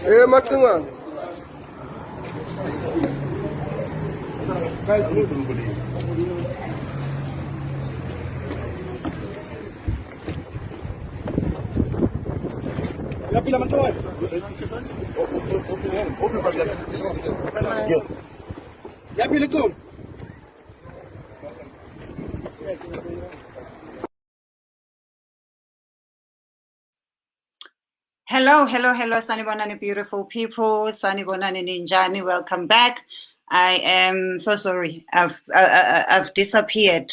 Macingwane. Yapila mantawali. Yapila kum. Hello, Sanibonani, beautiful people. Sanibonani Ninjani, welcome back. I am so sorry. I've disappeared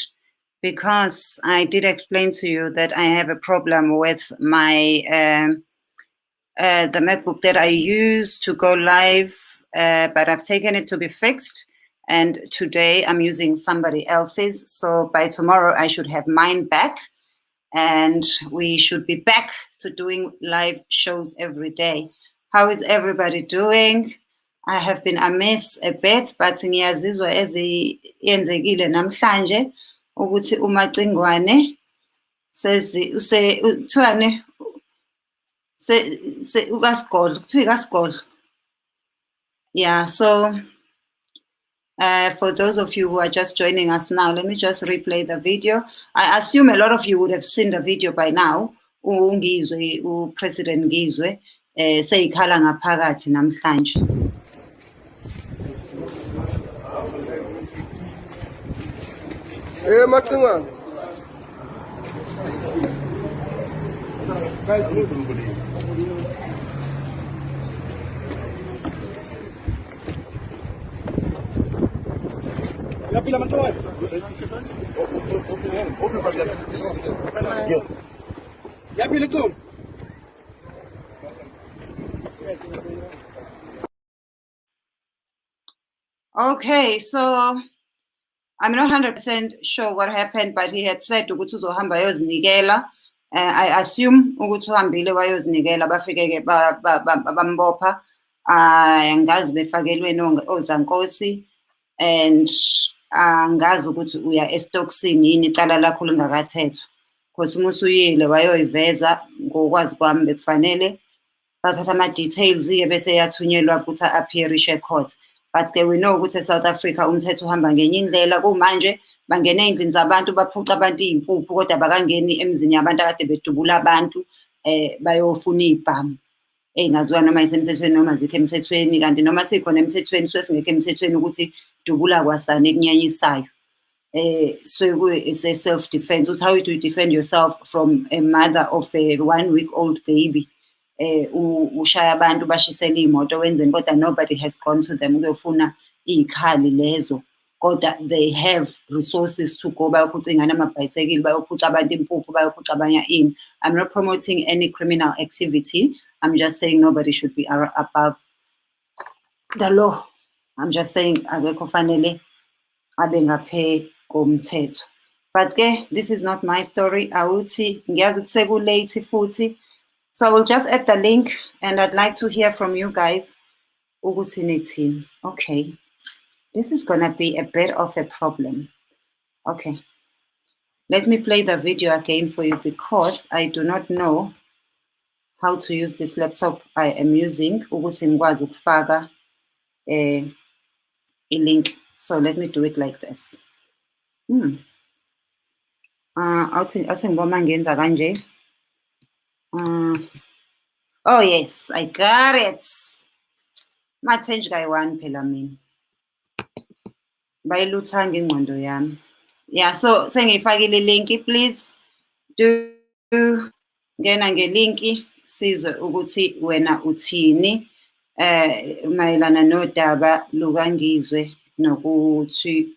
because I did explain to you that I have a problem with my the MacBook that I use to go live, but I've taken it to be fixed. And today I'm using somebody else's. So by tomorrow I should have mine back. And we should be back to doing live shows every day. How is everybody doing? I have been amiss a bit, but ngiyazizwa eziyenzekile namhlanje ukuthi uMacingwane kuthiwane ukaSigolo, kuthiwa ikaSigolo. Yeah, so for those of you who are just joining us now, let me just replay the video. I assume a lot of you would have seen the video by now. uNgizwe, President Ngizwe, seyikhala ngaphakathi namhlanje. Macingwane. Yapila mantawali. Yapila kum. Okay, so I'm not 100% sure what happened, but he had said ukuthi uzohamba yozinikela. I assume ukuthi uhambile wayozinikela bafike bambopha. Angazi befakelweni ozankosi and angazi ukuthi uya estoksini yini icala lakho lingakathethwa. Because musuyile wayoyiveza ngokwazi kwami bekufanele bathatha ama details bese yathunyelwa ukuthi appearishe court. But ke we know ukuthi eSouth Africa umthetho uhamba ngenye indlela. Kumanje bangena endlini zabantu baphuca abantu impuphu kodwa bakangeni emzini yabantu akade bedubula abantu bayofuna ibhamu engaziwa noma isemthethweni noma zikho emthethweni, kanti noma sikhona emthethweni sesingekho emthethweni ukuthi dubula kwasani ekunyanyisayo. So it's a self defense. It's how do you defend yourself from a mother of a 1-week-old baby? Ushaya abantu bashisela imoto wenzeni kodwa nobody has gone to them ukuyofuna izikhali lezo, kodwa they have resources to go bayophuca ingane amabhayisekili, bayophuca abantu impuphu, bayophuca abanye ini. I'm not promoting any criminal activity. I'm just saying nobody should be above the law. I'm just saying akekho fanele abe ngaphe komthetho. But ke this is not my story. Awuthi ngiyazi ukuthi sekulate futhi. So I will just add the link and I'd like to hear from you guys. Ukuthi nithini. Okay. This is going to be a bit of a problem. Okay. Let me play the video again for you because I do not know how to use this laptop I am using. Ukuthi ngikwazi ukufaka a link. So let me do it like this. Awuthi ngibona ngenza kanje. Oh yes, I got it. Mathenjiwe one phela mina. Bayiluthanga ingqondo yami. Yeah, so sengifakile link, please do ngena ngelinki sizwe ukuthi wena uthini mayelana nodaba lukaNgizwe nokuthi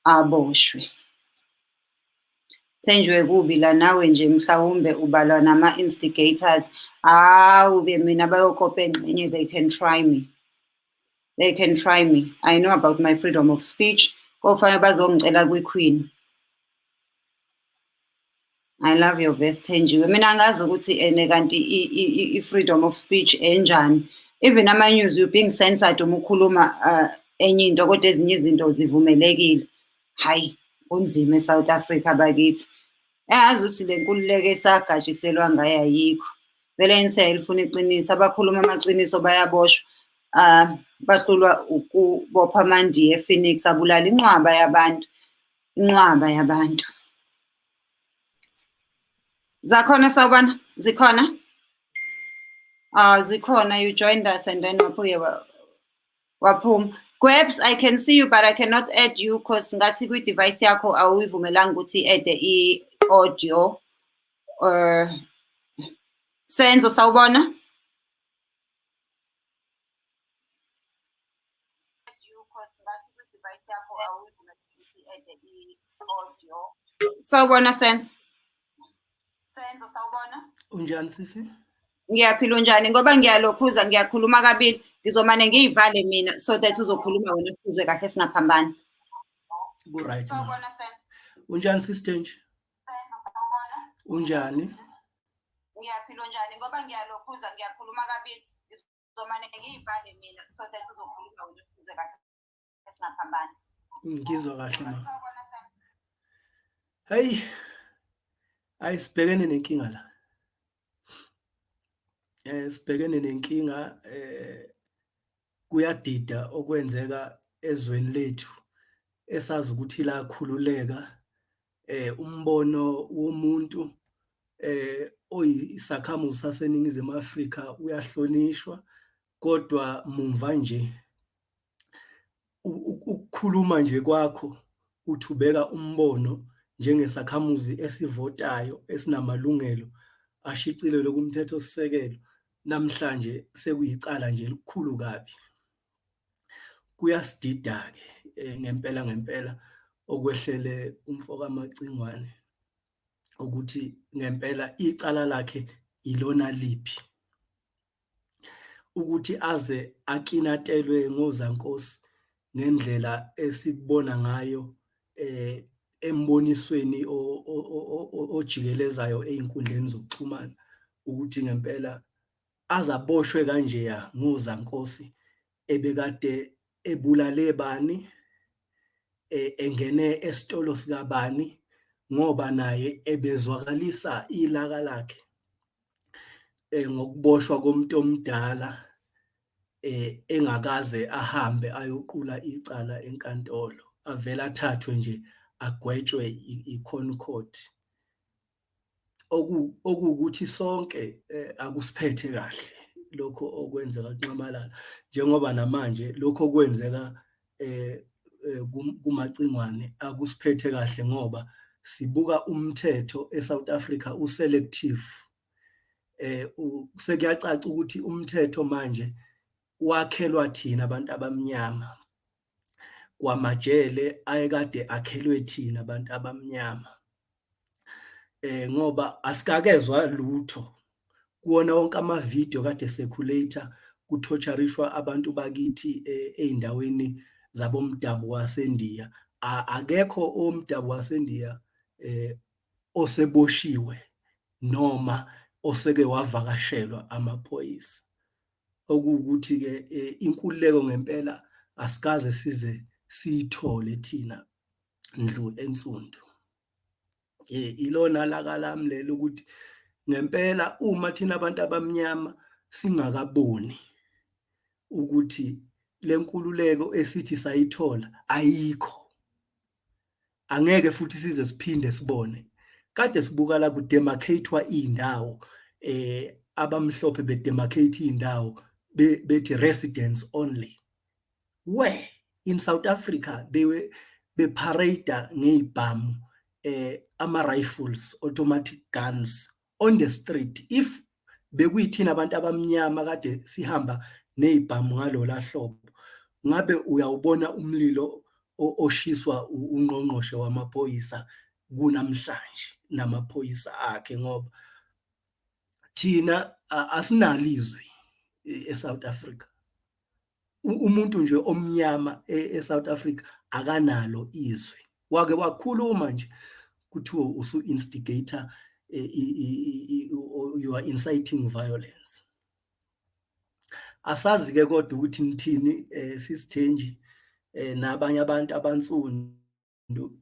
aboshwe. Thenjiwe kubi la nawe nje mhlawumbe ubalwa nama instigators. Ube mina bayokopa engcenye, they can try me. They can try me. I know about my freedom of speech. Kofana bazongicela kwiQueen. I love your vest, Thenjiwe. Mina angazi ukuthi kanti i-freedom of speech enjani. Even ama-news you being censored uma ukhuluma enye into kodwa ezinye izinto zivumelekile. Hayi, kunzima eSouth Africa bakithi. Yazi ukuthi le nkululeko esagatshiselwa ngayo ayikho. vele ngisayalifuna iqiniso, abakhuluma amaqiniso bayaboshwa. Bahlulwa ukubopha amandiya ePhoenix, abulala inqwaba yabantu. Zakhona sawubona, zikhona? Zikhona, you joined us and then waphuma. Gwebs, I can see you but I cannot add you because ngathi kwi-device yakho awuyivumelanga ukuthi i-add i-audio. Senzo sawubona? Sawubona Senzo. Senzo sawubona? Unjani sisi? Ngiyaphila unjani ngoba ngiyalokhuza ngiyakhuluma kabili ngizomane ngiyivale mina so that uzokhuluma wena sizwe kahle singaphambani. Right. Sawubona Senzo. Unjani sisi Thenjiwe? Unjani? Ngiyaphila unjani ngoba ngiyalokhuza ngiyakhuluma kabili ngizomane ngiyivale mina so that uzokhuluma wena sizwe kahle singaphambani. Ngizwa kahle ma. Hey. Ayisibhekene nenkinga la. Sibhekene nenkinga kuyadida okwenzeka ezweni lethu esazi ukuthi la khululeka umbono womuntu oyisakhamuzi saseNingizimu Afrika uyahlonishwa kodwa mumva nje ukukhuluma nje kwakho uthubeka umbono njengesakhamuzi esivotayo esinamalungelo ashicilelwe kumthetho sisekelo namhlanje sekuyicala nje elikhulu kabi. Kuyasidida ke ngempela okwehlele umfoka Macingwane ukuthi ngempela icala lakhe ilona liphi ukuthi aze akinatelwe ngozankosi ngendlela esikubona ngayo embonisweni ojikelezayo einkundleni zokuxhumana ukuthi ngempela azaboshwe kanje ya ngozankosi ebekade ebulale bani engene esitolo sika bani ngoba naye ebezwakalisa ilaka lakhe ngokuboshwa komuntu omdala engakaze ahambe ayoqula icala enkantolo avela athathwe nje agwetshwe iConcord okuwukuthi sonke akusiphethe kahle lokho okwenzeka kuNxamalala njengoba namanje lokho okwenzeka kuMacingwane akusiphethe kahle ngoba sibuka umthetho eSouth Africa uselective sekuyacaca ukuthi umthetho manje wakhelwa thina abantu abamnyama kwamajele ayekade akhelwe thina abantu abamnyama ngoba asikakezwa lutho kuona wonke ama-video kade circulator kuthotsharishwa abantu bakithi eindaweni zabomdabu waseNdiya akekho omdabu waseNdiya oseboshiwe noma oseke wavakashelwa amaphoyisa okuwukuthi ke inkululeko ngempela asikaze size siyithole thina ndlu ensundu ilona laka lami lelo ukuthi ngempela uma thina abantu abamnyama singakaboni ukuthi lenkululeko esithi sayithola ayikho angeke futhi size siphinde sibone kade sibuka la kudemarcatewa indawo abamhlophe bedemarcate indawo bethi residents only where in South Africa they parade ngezibhamu ama-rifles, automatic guns on the street. If bekuyithina abantu abamnyama kade sihamba nezibhamu ngalola hlobo, ngabe uyawubona umlilo oshiswa ungqongqoshe wamaphoyisa kunamhlanje namaphoyisa akhe ngoba thina asinalizwi eSouth Africa. Umuntu nje omnyama eSouth Africa akanalo izwi. Wake wakhuluma nje kuthiwa usu-instigator you are inciting violence. Asazi-ke kodwa ukuthi nithini sisithenji nabanye abantu abansundu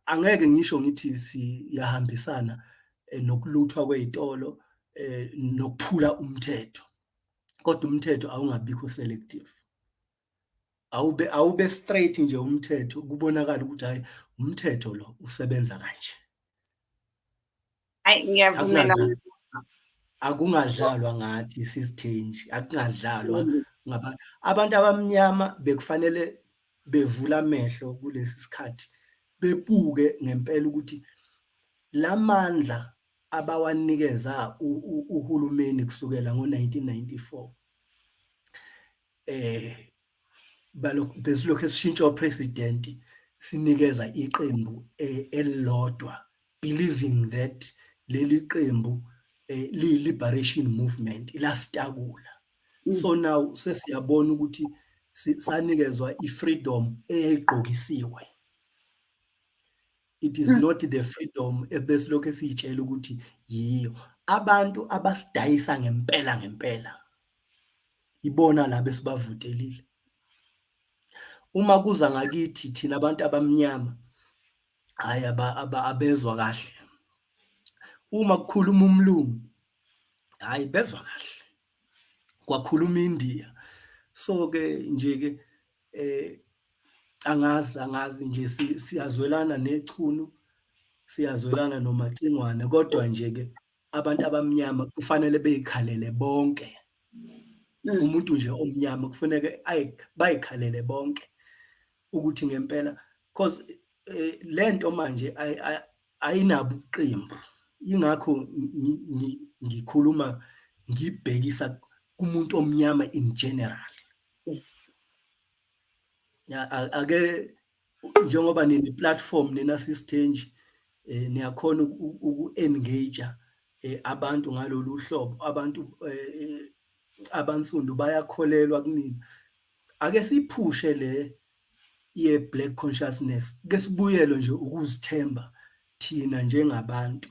angeke ngisho ngithi siyahambisana nokuluthwa kwezitolo nokuphula umthetho, kodwa umthetho awungabikho selective. Awube straight nje umthetho, kubonakala ukuthi hayi umthetho lo usebenza kanje. Hayi ngiyavumela. Akungadlalwa ngathi sisithenji, akungadlalwa abantu abamnyama bekufanele bevula amehlo kulesi sikhathi, bebuke ngempela ukuthi lamandla abawanikeza uhulumeni kusukela ngo-1994 besilokhu esishintsha upresident sinikeza iqembu elilodwa, believing that leli qembu li-liberation movement ilastakula. So now sesiyabona ukuthi sanikezwa i-freedom eyayigqokisiwe. It is not the freedom ebesilokhu esiyitshela ukuthi yiyo. Abantu abasidayisa ngempela ibona labo esibavutelile. Uma kuza ngakithi thina abantu abamnyama hayi abezwa kahle. Uma kukhuluma umlungu hayi bezwa kahle. Kwakhuluma India. So ke nje ke angazi nje siyazwelana nechunu, siyazwelana nomacingwane, kodwa nje ke abantu abamnyama kufanele beyikhalele bonke. Umuntu nje omnyama kufanele bayikhalele bonke ukuthi ngempela because lento manje ayinabo uqembu. Ingakho ngikhuluma ngibhekisa kumuntu omnyama in general. Yes. Ya ake njengoba nini platform nina sisithenji niyakhona uku-engage abantu ngalolu hlobo, abantu abansundu bayakholelwa kunini. Ake siphushe le ye black consciousness, ke sibuyele nje ukuzithemba thina njengabantu,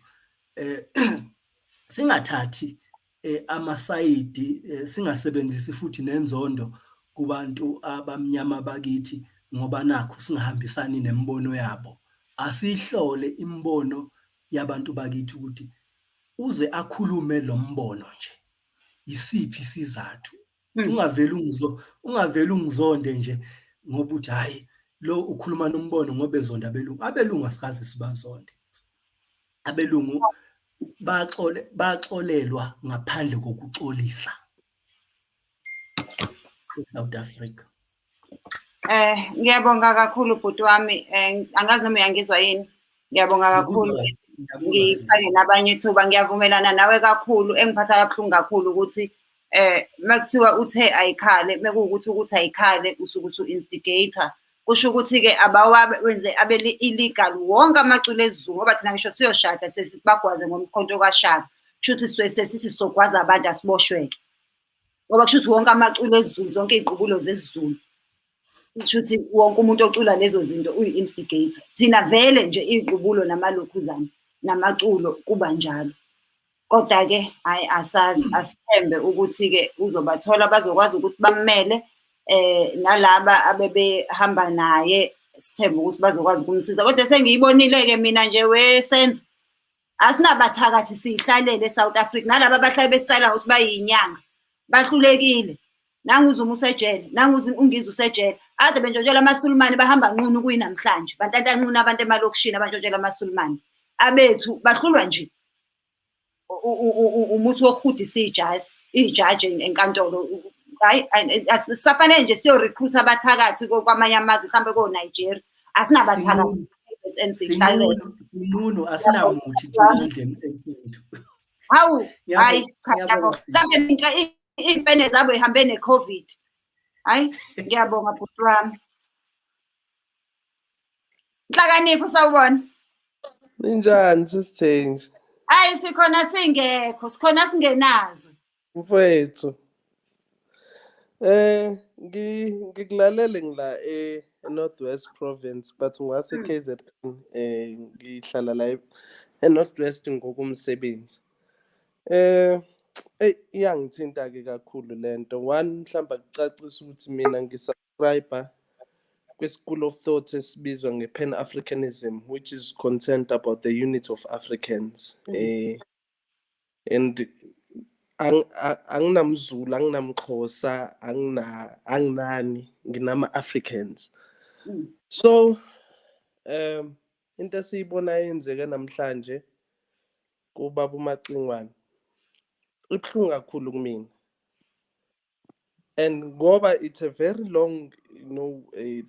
singathathi amasayidi, singasebenzisi futhi nenzondo kubantu abamnyama bakithi ngoba nakho singahambisani nembono yabo. Asihlole imbono yabantu bakithi ukuthi uze akhulume lo mbono nje isiphi isizathu. Ungavela ungizonde nje ngoba uthi hayi lo ukhuluma nombono ngoba ezonda abelungu. Abelungu asikaze sibazonde. Abelungu baxolelwa ngaphandle kokuxolisa eSouth Africa. Ngiyabonga kakhulu bhuti wami, angazi noma uyangizwa yini. Ngiyabonga kakhulu. Ngifake nabanye ithuba, ngiyavumelana nawe kakhulu. Engiphatha kabuhlungu kakhulu ukuthi makuthiwa uthe ayikhale, mekuwukuthi ukuthi ayikhale usuke usu-instigator. Kusho ukuthi-ke abawenze abeli illegal wonke amaculo esiZulu, ngoba thina ngisho siyoshada sesibagwaze ngomkhonto kaShaka. Kusho ukuthi sesithi sogwaza abantu asiboshweke. Ngoba kusho ukuthi wonke amaculo esiZulu, zonke iy'qubulo zesiZulu, kusho ukuthi wonke umuntu ocula lezo zinto uyi-instigator. Thina vele nje iy'qubulo namalokhuzana namaculo kuba njalo. Kodwa-ke hayi asazi, asithembe ukuthi-ke uzobathola bazokwazi ukuthi bamele. Nalaba abebehamba naye sithemba ukuthi bazokwazi ukumsiza. Kodwa sengiyibonile-ke mina nje wesenza asinabathakathi siyihlalele eSouth Africa. Nalaba abahlale besicala ukuthi bayinyanga bahlulekile. Nangu uZuma usejele, nangu uNgizwe usejele. Ade bentshontshela amaSulumane bahamba nqunu kuyinamhlanje. Bantanta nqunu abantu emalokishini abantshontshela amaSulumane. Abethu bahlulwa nje umuthi wokuhudisa ijaji enkantolo. Hayi sisafanele nje siyo-recruit abathakathi kwamanye amazwe, mhlawumbe ko-Nigeria. Asinabathakathi siyihlalele. Sinqunu asinamuthi thina endlini emfundo. Hawu hayi cha yabo. Mhlawumbe iy'mfene zabo yihambe ne-COVID. Hayi ngiyabonga bhuti wami. Nhlakanipho sawubona. Ninjani sisithenji? Hayi sikhona singekho, sikhona singenazo. Mfowethu. Ngikulalele ngila North West Province but ngwase KZN ngihlala la eNorth West ngokumsebenzi. Iyangithinta ke kakhulu lento. One mhlamba kucacisa ukuthi mina ngisubscriber kwi-school of thought esibizwa nge-Pan-Africanism, which is concerned about the unity of Africans. And anginamZulu, anginamXhosa, anginani, nginama-Africans. So into esiyibona yenzeka namhlanje kubaba uMacingwane ibuhlungu kakhulu kumina. And ngoba it's a very long,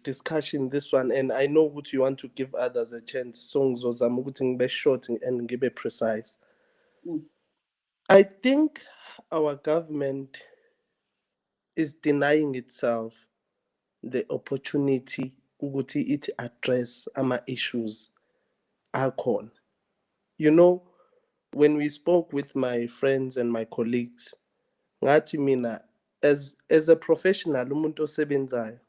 discussion this one, and I know what you want to give others a chance. So ngizozama ukuthi ngibe short and ngibe precise. I think our government is denying itself the opportunity ukuthi it address ama issues akhona. You know, when we spoke with my friends and my colleagues, ngathi mina as a professional umuntu osebenzayo,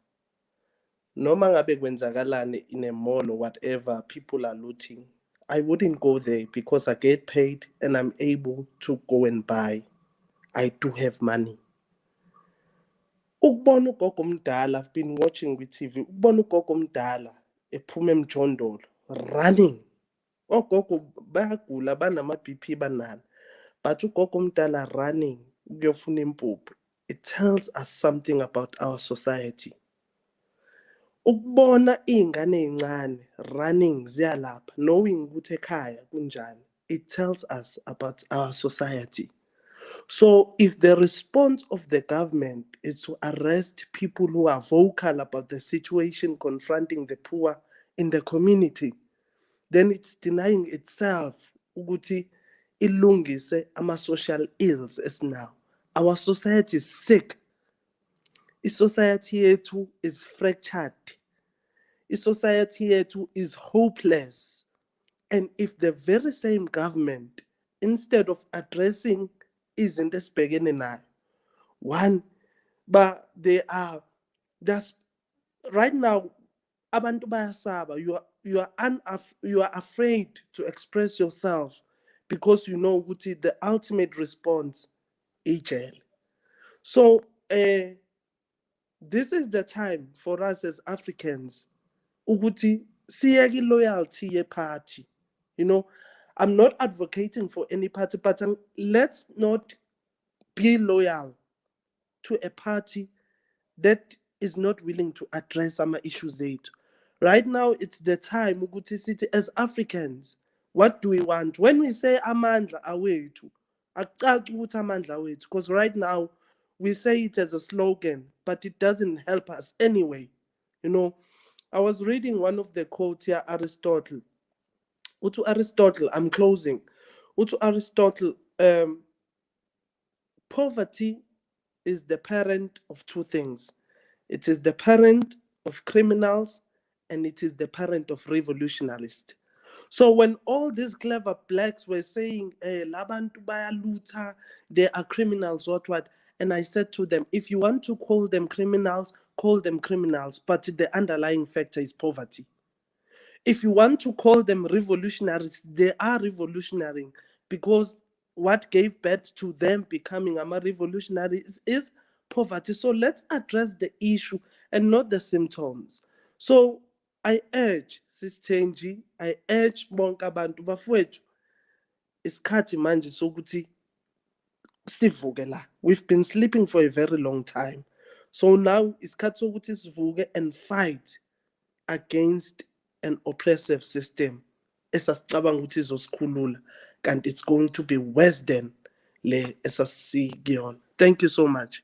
noma ngabe kwenzakalani in a mall or whatever, people are looting, I wouldn't go there because I get paid and I'm able to go and buy. I do have money. Ukubona ugogo omdala, I've been watching with TV, ukubona ugogo omdala ephuma emjondolo running. Ogogo bayagula, banama-BP banani, but ugogo omdala running ukuyofuna impuphu. It tells us something about our society. Ukubona iy'ngane ey'ncane running ziyalapha knowing ukuthi ekhaya kunjani, it tells us about our society. So if the response of the government is to arrest people who are vocal about the situation confronting the poor in the community, then it's denying itself ukuthi ilungise ama-social ills esinawo. Our society is sick. I-society yethu is fractured. I-society yethu is hopeless. And if the very same government, instead of addressing izinto esibhekene nayo, one, but that's right now, abantu bayasaba. You are afraid to express yourself because you know ukuthi the ultimate response is jail. So this is the time for us as Africans ukuthi siyeke loyalty ye party. You know, I'm not advocating for any party, but let's not be loyal to a party that is not willing to address some issues. Right now, it's the time ukuthi sithi as Africans, what do we want? When we say amandla awethu, akucaci ukuthi amandla awethu, because right now we say it as a slogan, but it doesn't help us anyway. You know, I was reading one of the quotes here, Aristotle. Utu Aristotle, I'm closing. Utu Aristotle, poverty is the parent of two things. It is the parent of criminals and it is the parent of revolutionists. So when all these clever blacks were saying, labantu bayaluta, they are criminals, what, and I said to them, if you want to call them criminals, but the underlying factor is poverty. If you want to call them revolutionaries, they are revolutionary because what gave birth to them becoming a revolutionary is poverty. So let's address the issue and not the symptoms. So I urge Sis Thenji, I urge bonke abantu bafowethu, isikhathi manje sokuthi sivuke la. We've been sleeping for a very long time. So now isikhathi sokuthi sivuke and fight against an oppressive system esasicabanga ukuthi izosikhulula, kanti it's going to be worse than le esasiyona. Thank you so much.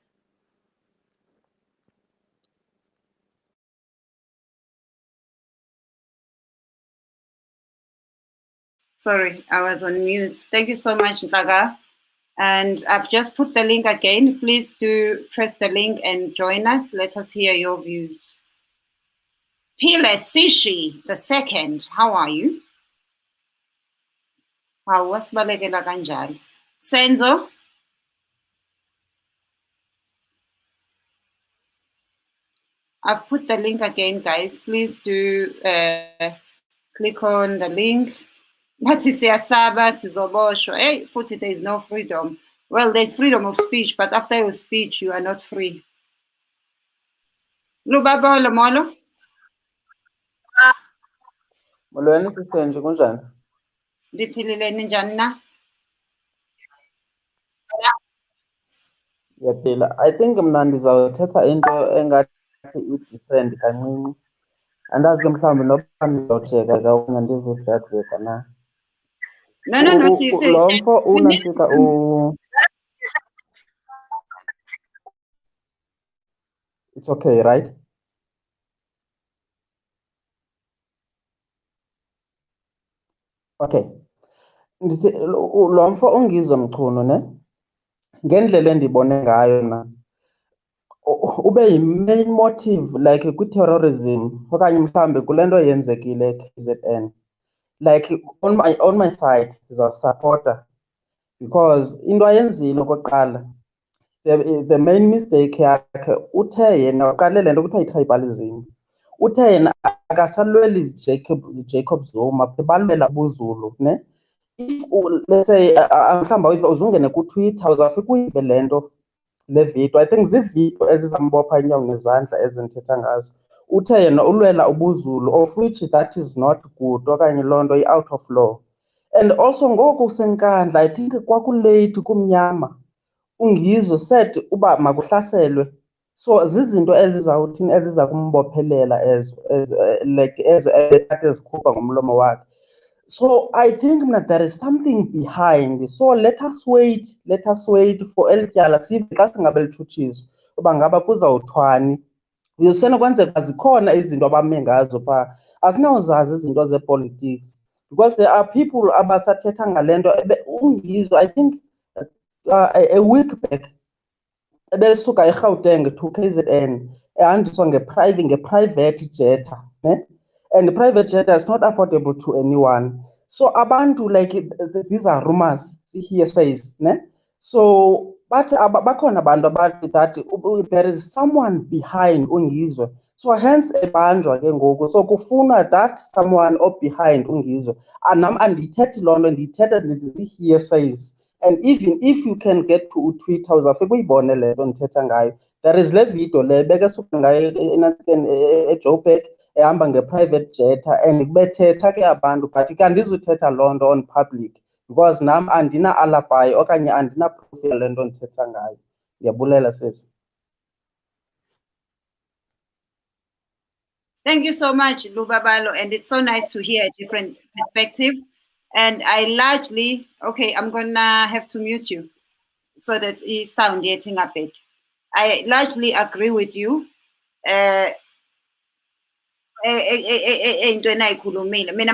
Sorry, I was on mute. Thank you so much, Ntaga. And I've just put the link again. Please do press the link and join us. Let us hear your views. Pile Sishi, the second, how are you? Wasibalekela kanjalo. Senzo? I've put the link again, guys. Please do click on the link. Nathi siyasaba, sizoboshwa. Hey, futhi there is no freedom. Well, there's freedom of speech, but after your speech, you are not free. Lubaba Lomolo? Molweni sithenje kunjani? Ndiphilile ninjani na? Yaphila. I think mna ndizawuthetha into engathi i-different kancinci. Andazi ke mhlawumbi noba ndizawujeka ka okanye ndizojajeka na. No, Lo mfo uNantsika it's okay, right? Okay. Ndithi lo mfo uNgizwe Mchunu ne ngendlela endibone ngayo na ube yi-main motive like kwi-terrorism okanye mhlawumbi kule nto yenzekile e-KZN. Like on my side ndizawusapota because into ayenzile okokuqala the main mistake yakhe uthe yena uqale le nto kuthiwa yi-tribalism. Uthe yena akasalweli Jacob Zuma balwela ubuzulu ne. If let's say mhlawumbi uzungene kuTwitter uzawufika uyive le nto le video. I think ziividiyo ezizambopha inyawo nezandla ezindithetha ngazo. Uthe yena ulwela ubuzulu of which that is not good okanye loo nto i-out of law. And also ngoku senkandla I think kwakulate kumnyama uNgizwe said uba makuhlaselwe. So zizinto ezizawuthini eziza kumbophelela ezo like ezikhupha ngomlomo wakhe. So I think that there is something behind. So let us wait for elityala sive xa singabe litshutshiswa uba ngaba kuzawuthwani. Kusenokwenzeka zikhona izinto abame ngazo phaa asinawuzazi izinto zepolitics because there are people abasathetha ngale nto uNgizwe I think a week back ebesuka eGauteng to KZN ehandiswa nge-private jet ne. And the private jet is not affordable to anyone. So abantu like these are rumors, hearsays, ne? So but bakhona abantu abathi that there is someone behind uNgizwe. So hence ebanjwa ke ngoku. So kufuna that someone behind uNgizwe. Anam andithethi loo nto ndithetha hearsays. And even if you can get to Twitter uzafika uyibone le nto ndithetha ngayo. There is le video le bekesuka ngayo eJoburg ehamba nge-private jet and kubethetha ke abantu but ke andizuthetha loo nto on public because nam andina alibi okanye andina proof yale nto ndithetha ngayo. Ndiyabulela sisi. Thank you so much, Lubabalo, and it's so nice to hear a different perspective. And I largely, okay, I'm gonna have to mute you so that it sound getting a bit. I largely agree with you.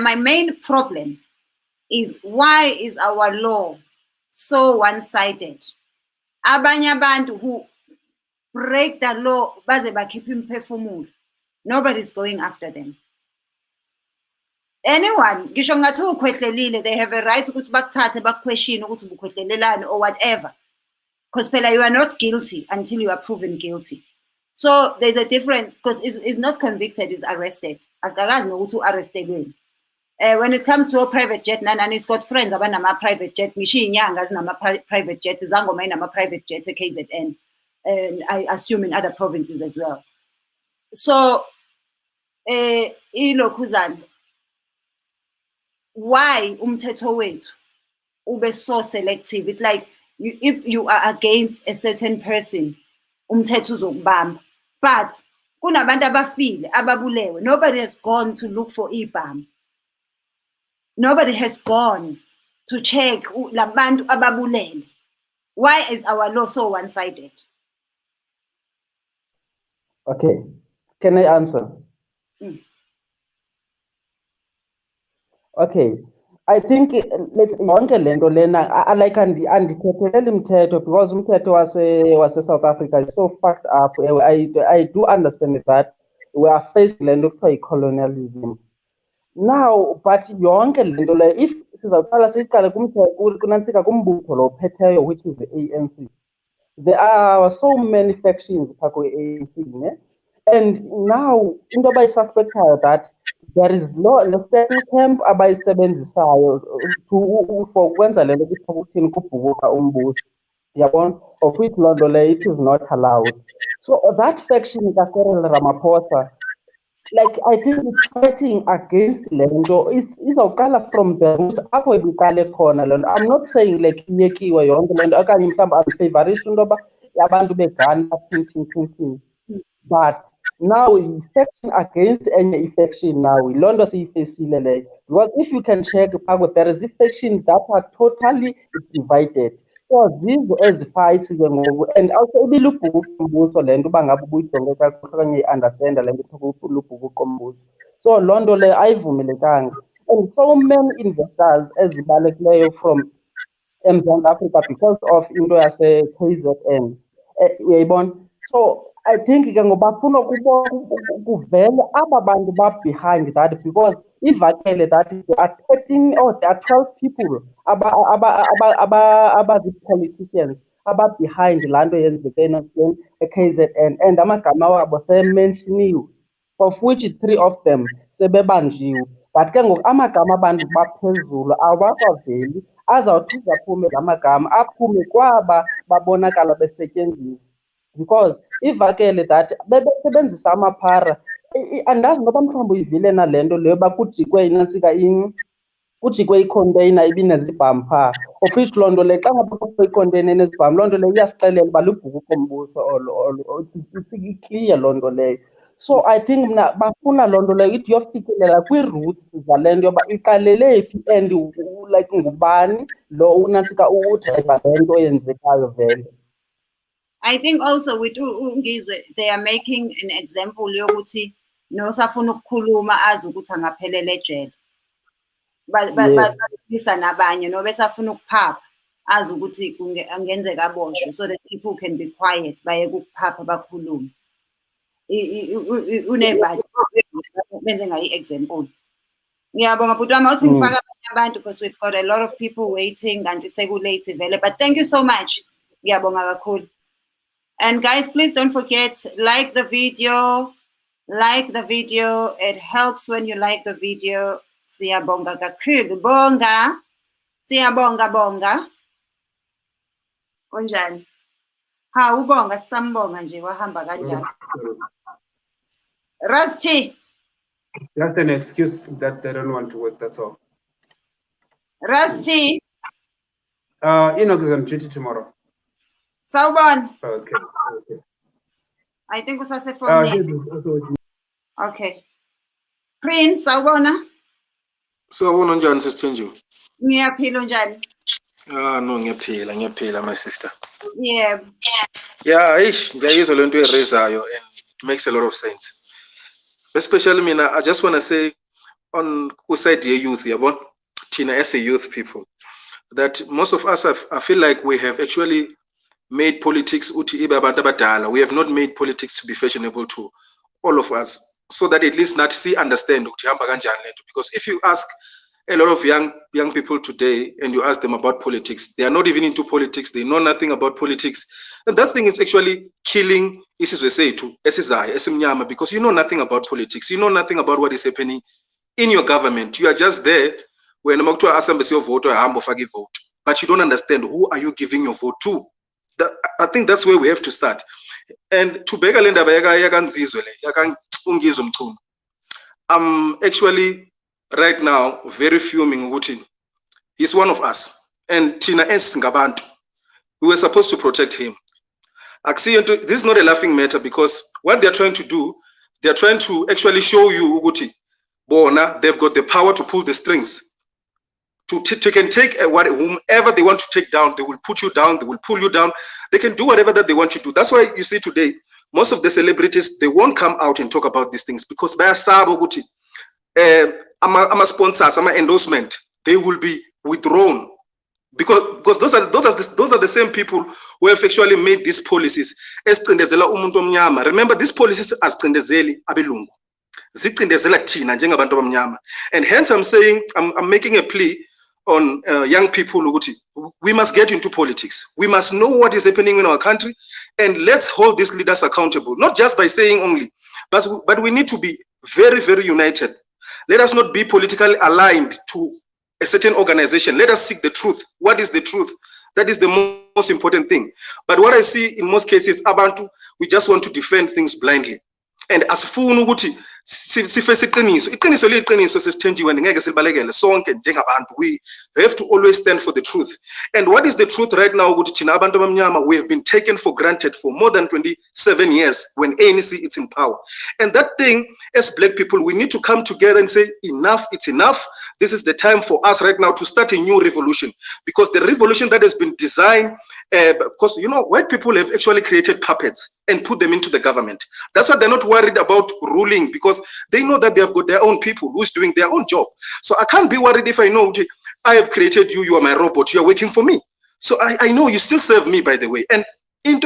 My main problem is why is our law so one-sided? Abanye abantu who break the law baze bakhipha imphefumulo. Nobody's going after them. Anyone, ngisho ngathi ukhwehlelile, they have a right ukuthi bakuthathe bakuquestion ukuthi ubukhwehlelelani or whatever. Because phela you are not guilty until you are proven guilty. So there's a difference because it's not convicted, it's arrested. Asikazi nokuthi uarrested. When it comes to a private jet, Nanani's got friends abanama private jet. Ngisho inyanga zinama private jets, izangoma inama private jets KZN, and I assume in other provinces as well. So, ilokuzana. Why umthetho wethu ube so selective? It's like if you are against a certain person, umthetho uzokubamba. But kunabantu abafile ababulewe. Nobody has gone to look for ibham. Nobody has gone to check labantu ababulele. Why is our law so one-sided? Okay, can I answer? Okay, I think yonke le nto lena like andithetheleli mthetho because umthetho wase South Africa is so fucked up. I do understand that we are facing le nto kuthiwa yi-colonialism now, but yonke le nto le if sizawuqala siyiqale kunantsika kumbutho lo uphetheyo which is the ANC. There are so many factions phaa kwe-ANC ne? And now into abayisuspectayo that there is a certain camp abayisebenzisayo for ukwenza le nto kuthiwa kuthini kubhukuqa umbuso, yabona, of which loo nto leyo it is not allowed. So that faction kaCyril Ramaphosa, like I think it's fighting against le nto izawuqala from the root apho ibiqale khona le nto. I'm not saying like iyekiwe yonke le nto okanye mhlawumbi andifavorishe into yoba abantu begana ting. But now faction against any faction now loo nto siyifesile leyo, because if you can check there is factions that are totally divided. So zizo ezi-fights ke ngoku, and also ibilubhukuqo le nto uba ngaba ubuyijonge kakuhle okanye i-understanda le nto lubhukuqo. So loo nto leyo ayivumelekanga, and so many investors ezibalulekileyo from eMzantsi Afrika because of into yase-KZN, uyayibona. So I think ke ngoba bafuna kuvele aba bantu behind that, because ivakele that there are 13 or there are 12 people abazi-politicians behind laa nto yenzeke e-KZN, and amagama wabo semenshiniwe, of which 3 of them sebebanjiwe. But ke ngoku amagama abantu baphezulu awakaveli, azawuthi aphume la magama aphume kwaba babonakala besetyenziswa, because ivakele that bebesebenzisa amaphara. Andazi noba mhlawumbi uyivile nale nto leyo uba kujikwe inantsika kujikwe icontainer ibinezibhamu phaa, of which loo nto leyo xa ngaba kukho icontainer enezibhamu, loo nto leyo iyasixelela uba lubhukuqo-mbuso olo, i-clear loo nto leyo. So I think mna bafuna loo nto leyo ithi yofikelela kwii-roots zale nto yoba iqalele phi and like ngubani lo unantsika udrayiva le nto yenzekayo vele. I think also with uNgizwe, they are making an example yokuthi nosafuna ukukhuluma azi ukuthi angaphelela ejele. Balisa nabanye no besafuna ukuphapha azi ukuthi angenzeka aboshwe, so that people can be quiet baye ukuphapha bakhulume. Unebhathi benze ngayi example. Ngiyabonga bhuti wami uthi ngifaka abanye abantu because we've got a lot of people waiting kanti sekulate vele, but thank you so much. Ngiyabonga kakhulu. And guys, please don't forget, like the video. It helps when you like the video. Siyabonga kakhulu. Bonga. Siyabonga bonga. Unjani? Ha, ubonga sambonga nje wahamba kanjani. Rusty. Just an excuse that they don't want to work, that's all. Rusty. Enoch is on duty tomorrow. Sawubona. Okay. I think usasefoni. Okay. Prince, sawubona. Sawubona njani sisithenjiwe? Ngiyaphila njani? No, ngiyaphila my sister. Yeah. Yeah, ngiyayizwa le nto erezayo, and it makes a lot of sense. Especially mina, I just want to say on side the youth, yabona, Tina, as a youth people, that most of us I feel like we have actually made politics uthi ibe abantu abadala. We have not made politics to be fashionable to all of us, so that at least not see understand ukuthi hamba kanjani lento. Because if you ask a lot of young people today and you ask them about politics, they are not even into politics, they know nothing about politics, and that thing is actually killing isizwe sethu esizayo esimnyama, because you know nothing about politics, you know nothing about what is happening in your government. You are just there when makuthiwa asambe siyovote uhamba ufake ivote, but you don't understand who are you giving your vote to. I think that's where we have to start. And to beka le ndaba yakanzizwe le uNgizwe mchunu, I'm actually right now very fuming ukuthi he's one of us, and Tina ngabantu, we were supposed to protect him. This is not a laughing matter, because what they're trying to do, they're trying to actually show you ukuthi bona they've got the power to pull the strings. To can take whomever they want to take down, they will put you down, they will pull you down, they can do whatever that they want to do. That's why you see today, most of the celebrities, they won't come out and talk about these things, because by a sponsor, some endorsement, they will be withdrawn, because those are the same people who have actually made these policies. Remember, these policies are zicindezeli abelungu, zicindezela thina njengabantu abamnyama, and hence I'm saying I'm making a plea on young people. We must get into politics. We must know what is happening in our country, and let's hold these leaders accountable, not just by saying only, but we need to be very, very united. Let us not be politically aligned to a certain organization. Let us seek the truth. What is the truth? That is the most important thing. But what I see in most cases, abantu, we just want to defend things blindly. And as funu ukuthi sifese iqiniso. Iqiniso liyiqiniso sesithenjiwe ngeke silibalekele sonke njengabantu. We have to always stand for the truth. And what is the truth right now? Ukuthi thina abantu abamnyama, we have been taken for granted for more than 27 years when ANC is in power. And that thing, as black people, we need to come together and say enough, it's enough. This is the time for us right now to start a new revolution, because the revolution that has been designed, because you know, white people have actually created puppets and put them into the government. That's why they're not worried about ruling, because they know that they have got their own people who's doing their own job. So I can't be worried if I know I have created you, you are my robot, you are working for me. So I know you still serve me, by the way. And they've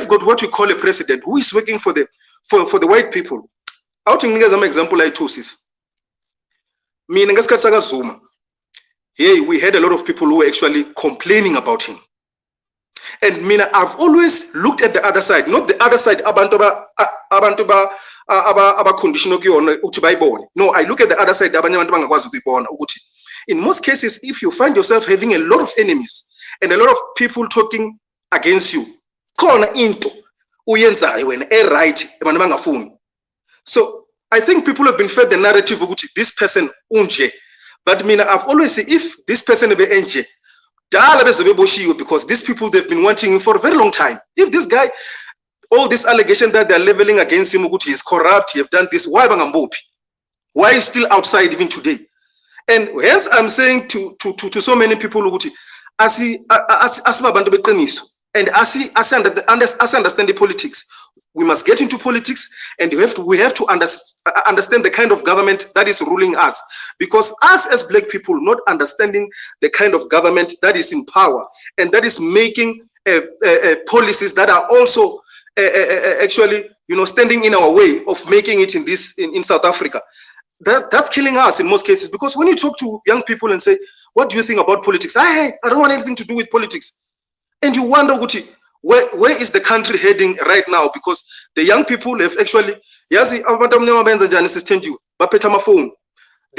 got what we call a president who is working for the white people. I'll take an example like Tusis. Hey, we had a lot of people who were actually complaining about him. And Mina, I've always looked at the other side, not the other side, no, I look at the other side. In most cases, if you find yourself having a lot of enemies and a lot of people talking against you, so I think people have been fed the narrative of this person unje. But Mina, I've always said, if this person be unje, because these people, they've been wanting him for a very long time. If this guy, all this allegation that they're leveling against him, he is corrupt, he have done this, why bangambopi? Why is still outside even today? And hence I'm saying to so many people, as understand the politics, we must get into politics, and we have to understand the kind of government that is ruling us. Because us as black people, not understanding the kind of government that is in power and that is making policies that are also actually, you know, standing in our way of making it in South Africa, that's killing us in most cases. Because when you talk to young people and say, what do you think about politics? I don't want anything to do with politics. And you wonder, where is the country heading right now? Because the young people have actually, they're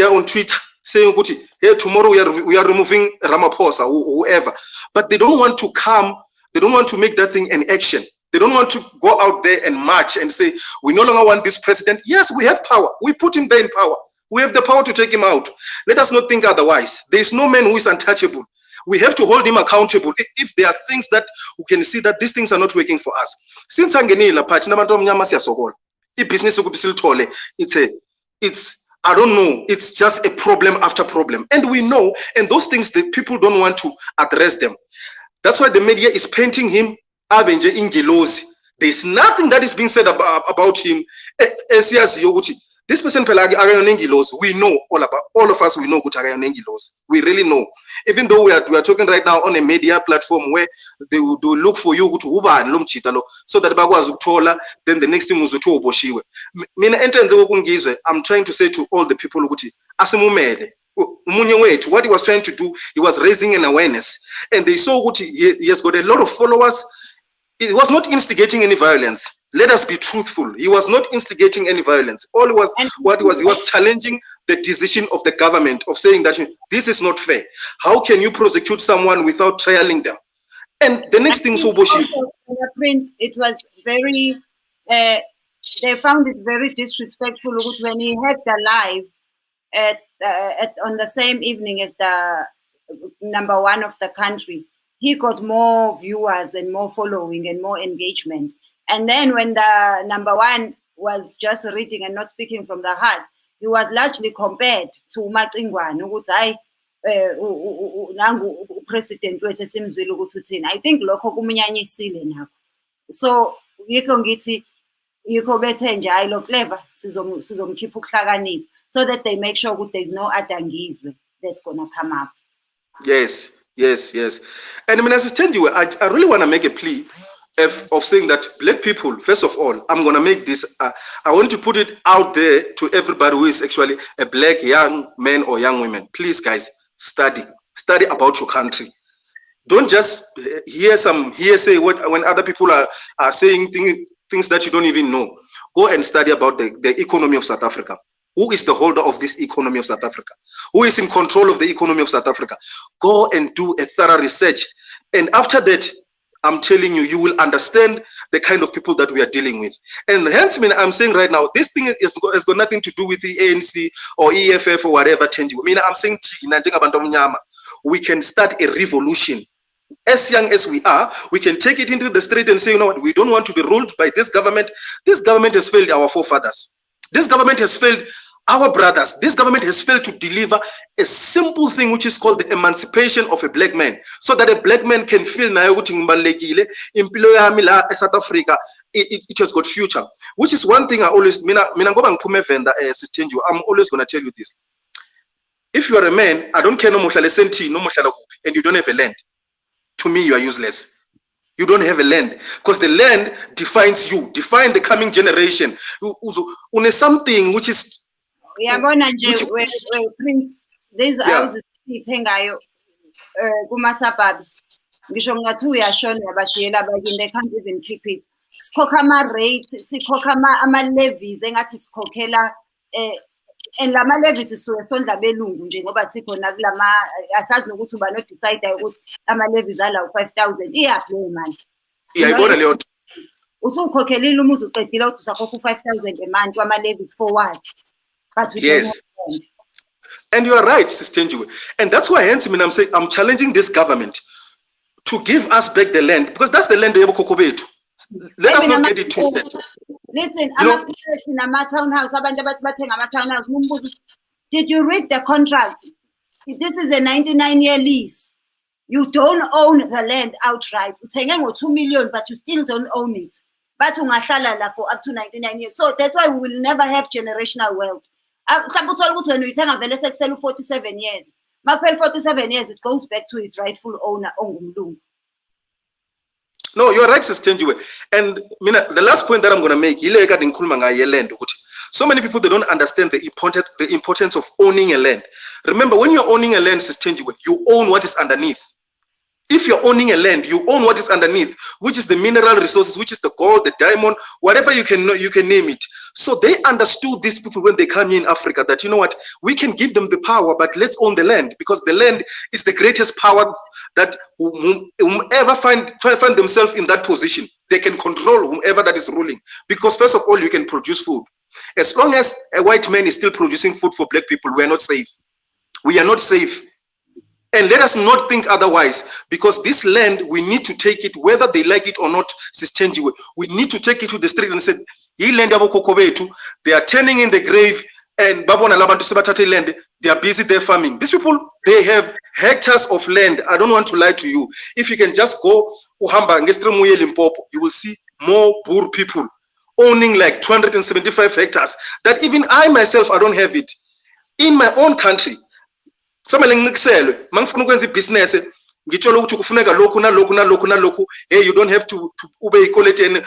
on Twitter saying, hey, tomorrow we are removing Ramaphosa or whoever. But they don't want to come, they don't want to make that thing an action. They don't want to go out there and march and say, we no longer want this president. Yes, we have power. We put him there in power. We have the power to take him out. Let us not think otherwise. There is no man who is untouchable. We have to hold him accountable if there are things that we can see that these things are not working for us. Since Angenila, business it's I don't know, it's just a problem after problem. And we know, and those things that people don't want to address them. That's why the media is painting him Abenje Ingilosi. There's nothing that is being said about him. This person, we know all of us, we know we really know. Even though we are talking right now on a media platform where they will look for you so that then the next thing was I'm trying to say to all the people, what he was trying to do, he was raising an awareness, and they saw he has got a lot of followers. He was not instigating any violence. Let us be truthful. He was not instigating any violence. All he was, he was challenging the decision of the government of saying that this is not fair. How can you prosecute someone without trialing them? And the next thing, Prince, it was very, they found it very disrespectful when he had the live on the same evening as the #1 of the country. He got more viewers and more following and more engagement. And then when the #1 was just reading and not speaking from the heart, he was largely compared to Macingwane. President wethu simzwile ukuthi uthini. I think lokho kumnyanyisile nakho. So yikho ngithi yikho bethe nje hayi lo clever sizomkhipha ukuhlakanipha, so that they make sure that there is no other Ngizwe that's gonna come up. Yes. And I mean, as Thenjiwe, I really want to make a plea of saying that black people, first of all, I'm going to make this, I want to put it out there to everybody who is actually a black young man or young woman. Please, guys, study about your country. Don't just hear some hearsay when other people are saying things that you don't even know. Go and study about the economy of South Africa. Who is the holder of this economy of South Africa? Who is in control of the economy of South Africa? Go and do a thorough research. And after that, I'm telling you, you will understand the kind of people that we are dealing with. And hence, I'm saying right now, this thing has got nothing to do with the ANC or EFF or whatever. I'm saying we can start a revolution. As young as we are, we can take it into the street and say, you know what, we don't want to be ruled by this government. This government has failed our forefathers. This government has failed our brothers. This government has failed to deliver a simple thing which is called the emancipation of a black man, so that a black man can feel South Africa, it has got future. Which is one thing I always, I'm always going to tell you this. If you are a man, I don't care no and you don't have a land. To me, you are useless. You don't have a land, because the land defines you, define the coming generation. Something which is Prince, these houses sithengayo kuma suburbs ngisho ngathi uyashona yabashiyela abakini, they can't even keep it. Sikhokha ama-rate, sikhokha ama-levies engathi sikhokhela and lama levies sisuke sondla belungu nje ngoba sikhona kulama, asazi nokuthi uba no-decide ukuthi ama-levies alawo 5,000 iyaplay man. Iyayibona leyo nto. Usukhokhelile umuzi uqedile ukuthi usakhokha 5,000 a month kwama-levies for what? But we yes. And you are right, Sister Thenjiwe. And that's why hence I'm saying I'm challenging this government to give us back the land, because that's the land of Kokobetu. Let us not get it twisted. Listen, I'm in a townhouse. Did you read the contract? This is a 99-year lease. You don't own the land outright. You're 2 million, but you still don't own it. But for up to 99 years. So that's why we will never have generational wealth. When we turn a 47 years, 47 years, it goes back to its rightful owner. No, you're right, Sister Thenjiwe. And the last point that I'm going to make, so many people, they don't understand the importance of owning a land. Remember, when you're owning a land, Sister Thenjiwe, you own what is underneath. If you're owning a land, you own what is underneath, which is the mineral resources, which is the gold, the diamond, whatever you can name it. So they understood, these people, when they come in Africa, that, you know what, we can give them the power, but let's own the land, because the land is the greatest power that whomever find themselves in that position, they can control whomever that is ruling. Because first of all, you can produce food. As long as a white man is still producing food for black people, we are not safe. We are not safe. And let us not think otherwise, because this land, we need to take it, whether they like it or not, Sister Thenjiwe. We need to take it to the street and say, they are turning in the grave, and land, they are busy there farming. These people, they have hectares of land. I don't want to lie to you. If you can just go Uhamba, Limpopo, you will see more poor people owning like 275 hectares, that even I myself, I don't have it. In my own country, business, hey, you don't have to obey equality.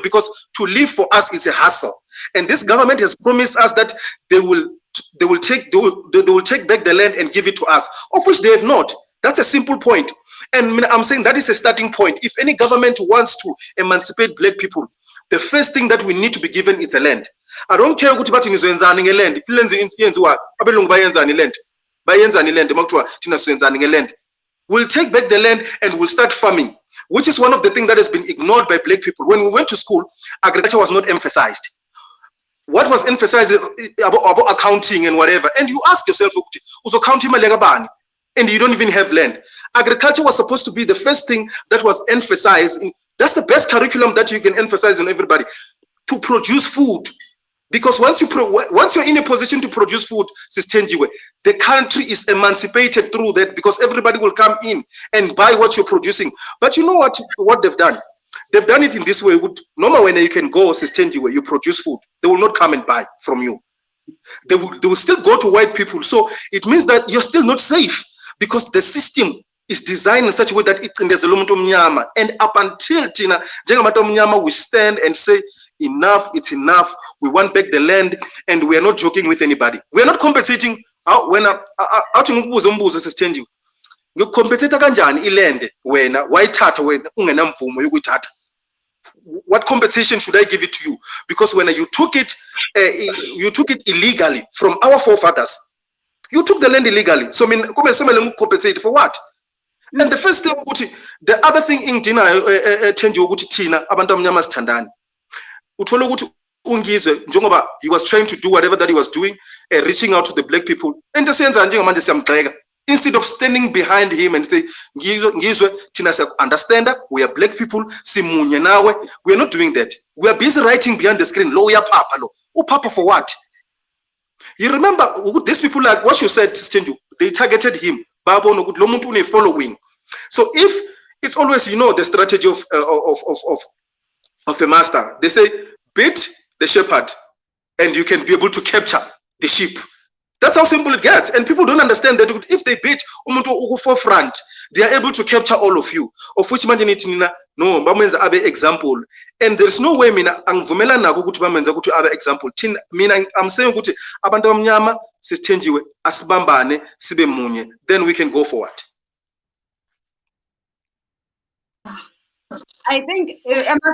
Because to live for us is a hassle. And this government has promised us that they will take back the land and give it to us, of which they have not. That's a simple point. And I'm saying that is a starting point. If any government wants to emancipate black people, the first thing that we need to be given is a land. I don't care what about Wenzeni land. We'll take back the land and we'll start farming, which is one of the things that has been ignored by black people. When we went to school, agriculture was not emphasized. What was emphasized about accounting and whatever. And you ask yourself, and you don't even have land. Agriculture was supposed to be the first thing that was emphasized. That's the best curriculum that you can emphasize on everybody, to produce food. Because once you're in a position to produce food, Sister Thenjiwe, the country is emancipated through that, because everybody will come in and buy what you're producing. But you know what they've done? They've done it in this way. Normally, when you can go, Sister Thenjiwe, you produce food, they will not come and buy from you. They will still go to white people. So it means that you're still not safe, because the system is designed in such a way that it's in the and up until Tina, we stand and say, enough, it's enough. We want back the land, and we are not joking with anybody. We are not compensating. When what compensation should I give it to you? Because when you took it illegally from our forefathers. You took the land illegally. So compensate for what? And the first thing the other thing ingidina Thenjiwe ukuthi thina abantu abamnyama sithandani. Uthola ukuthi uNgizwe njengoba he was trying to do whatever that he was doing, reaching out to the black people. Into siyenza njengamanje siyamgxeka. Instead of standing behind him and say, Ngizwe, thina understand, we are black people, simunye nawe. We are not doing that. We are busy writing behind the screen, lo ya papa lo. Papa for what? You remember these people, like what you said, they targeted him. Babo no good lo muntu une following. So if it's always, the strategy of a master, they say beat the shepherd and you can be able to capture the sheep. That's how simple it gets. And people don't understand that if they beat umuntu forefront, they are able to capture all of you. Of which no, bamenza abe example. And there's no way mina angivumela nako ukuthi bamenza ukuthi abe example. Mina I'm saying ukuthi abantu abamnyama sithenjiwe asibambane sibe munye, then we can go forward. I think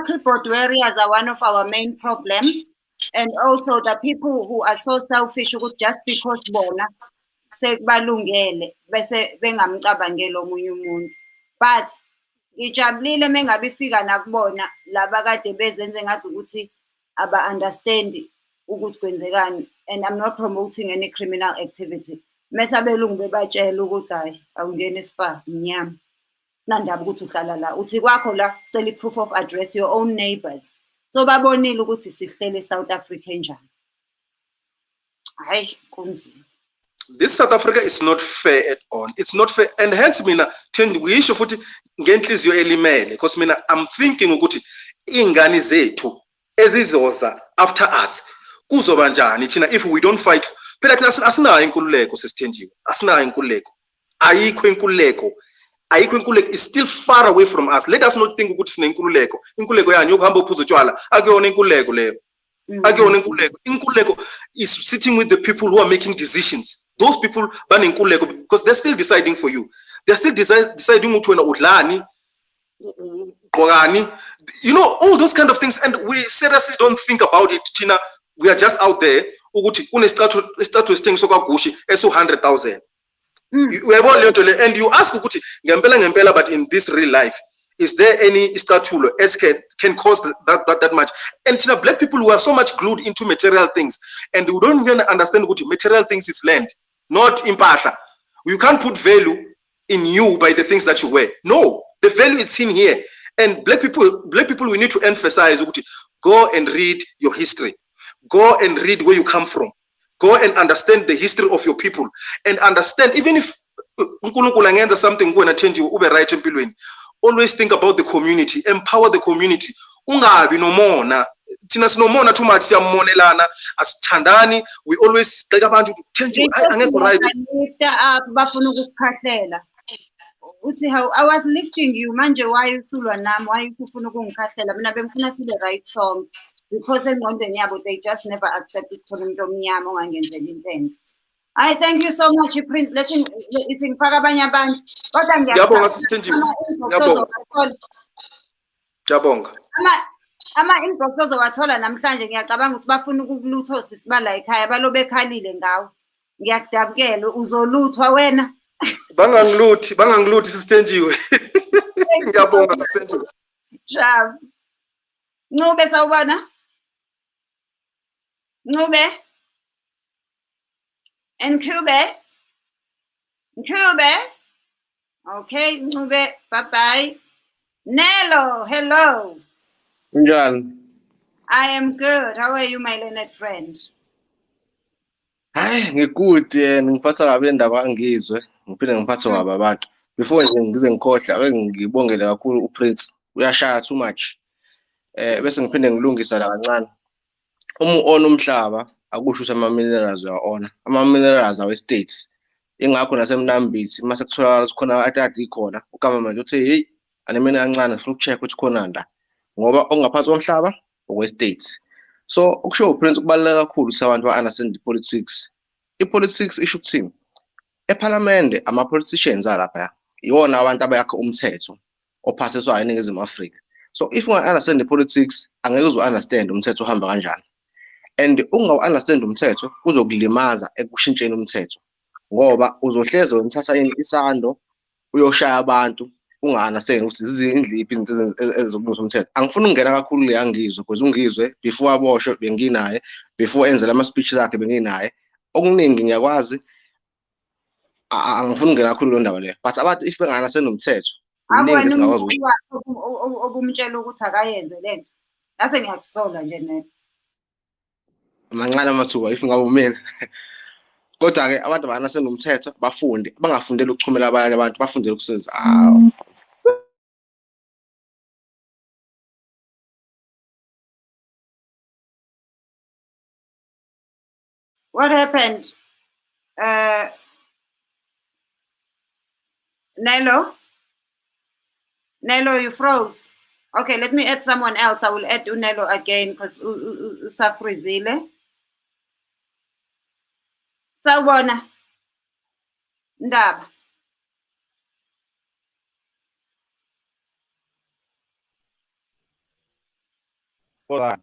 keyboard warriors are one of our main problems. And also the people who are so selfish just because bona sekubalungele bese bengamcabangeli omunye umuntu. But ngijabulile mengabe ifika nakubona laba kade bezenze ngathi ukuthi aba understand ukuthi kwenzekani, and I'm not promoting any criminal activity. Mase abelungu bebatshela ukuthi hayi awungene spa mnyama. Sinandaba ukuthi uhlala la. Uthi kwakho la sicela proof of address, your own neighbors. So babonile ukuthi sihlele South Africa njani. Hayi kunzima. This South Africa is not fair at all. It's not fair, and hence mina we issue futhi ngenhliziyo elimele, because mina I'm thinking ukuthi ingane zethu ezizoza after us kuzoba njani thina if we don't fight. Phela thina asinayo inkululeko sesithenjiwe. Asinayo inkululeko. Ayikho inkululeko. Ayikho inkululeko is still far away from us. Let us not think ukuthi sine inkululeko. Inkululeko yani yokuhamba uphuza utshwala akuyona inkululeko leyo. Akuyona inkululeko. Inkululeko is sitting with the people who are making decisions. Those people bane inkululeko because they're still deciding for you. They're still deciding ukuthi wena udlani, qogani, all those kind of things, and we seriously don't think about it. Tina, we are just out there ukuthi kunesithathu esithengisa sokwagushi eso 100,000. And you ask ukuthi ngempela but in this real life is there any statulo can cost that much? And Tina, black people who are so much glued into material things and we don't even understand what material things is land, not impahla. You can't put value in you by the things that you wear. No, the value is seen here. And black people we need to emphasize go and read your history. Go and read where you come from. Go and understand the history of your people and understand, even if uNkulunkulu angenza something kuwena Thenjiwe ube right empilweni, always think about the community, empower the community. Ungabi nomona. Thina sinomona too much, siyamonelana, asithandani. We always like abantu Thenjiwe angekho right. Bafuna ukukhahlela. Uthi how I was lifting you manje why usulwa nami, why ufuna ukungikhathela? Mina bengifuna sibe right song because engqondweni yabo they just never accepted khona umuntu omnyama ongangenzeli intendo. I thank you so much Prince. Letting ngifaka abanye abantu kodwa ngiyabonga sithenjiwe. Ngiyabonga. Ama inbox ozowathola namhlanje ngiyacabanga ukuthi bafuna ukulutho sisibala ekhaya balobe ekhalile ngawo. Ngiyakudabukela uzoluthwa wena. Bangangiluthi sisithenjiwe. Ngiyabonga sisithenjiwe. Jab. Ncube sawubona? Ncube? Ncube? Okay, Ncube, bye-bye. Nelo, hello. Njani? I am good. How are you, my learned friend? Hayi, ngikude ngiphatha kabi indaba kaNgizwe. Ngiphinde ngiphathe kabi abantu. Before ngize ngikhohle ake ngibongele kakhulu uPrince. Uyashaya too much. Bese ngiphinde ngilungisa la kancane. Uma uona umhlaba akusho ukuthi ama minerals uyaona. Ama minerals awe states. Ingakho nasemnambithi mase kutholakala ukuthi khona atadi ikhona. Ugovernment uthi hey anemene kancane sifuna ukucheck ukuthi khona nda. Ngoba ongaphansi komhlaba okwe states. So ukusho uPrince kubaleka kakhulu sabantu ba understand politics. I-politics isho ukuthini? eParliament ama politicians alapha iwona abantu abayakha umthetho ophasiswa eNingizimu Afrika. So if you understand the politics angeke uzo understand umthetho uhamba kanjani. And ungawu understand umthetho kuzokulimaza ekushintsheni umthetho ngoba uzohleze umthatha isando uyoshaya abantu unga-understand ukuthi zizindliphi izinto ezokulungisa umthetho. Angifuni ukungena kakhulu le yaNgizwe because uNgizwe before aboshwe benginaye, before enze lama-speeches akhe benginaye. Okuningi ngiyakwazi, angifuni ukungena kakhulu lo ndaba leyo, but abantu if benga-understand umthetho kuningi esingakwazi obumtshela ukuthi akayenze lento. Ngase ngiyakusola nje nene. mancane amathuba if ngabe umina. Kodwa-ke abantu abangasena umthetho bafunde, bangafundeli ukuchumela abanye abantu, bafundele ukusebenza. What happened? Nelo, you froze. Okay, let me add someone else. I will add uNelo again because usafrizile. Sawubona. Ndaba. Hola.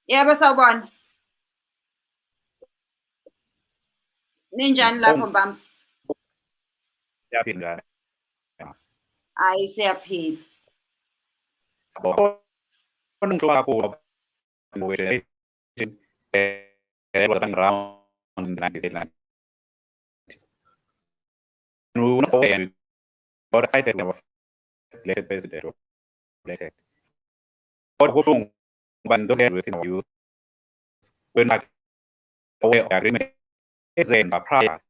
Yebo sawubona. Ninjani lapho mbamba? Siyaphila. Hayi siyaphila. Sabona ngixoxa kakhulu ngokwethu around 1990s. But excited never elected president or elected. But who when those within our youth we're not aware of the agreement is in the prior.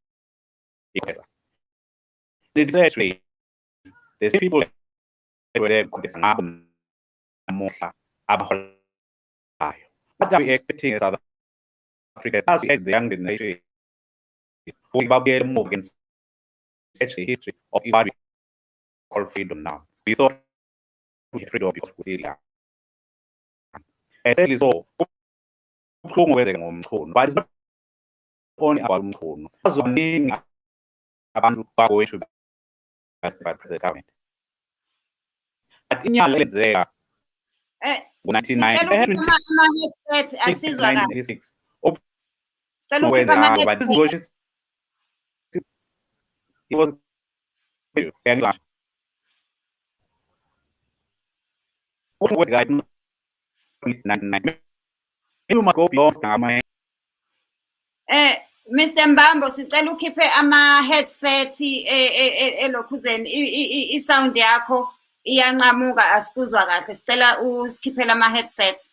It's actually the same people that were there what are we expecting as South Africa as we as the young generation who about get move against such the history of what we call freedom now. We thought we had freedom because we see essentially so but it's not only about umkhono. Bazoningi abantu bakwethu by president government. But inyanga lenzeka ama-headset asizwa kahle. Cela ukhipha ama-headset. It was Mr. Mbambo sicela ukhiphe ama-headset elokhuzeni i-sound yakho iyanqamuka asikuzwa kahle sicela usikhiphele ama-headset.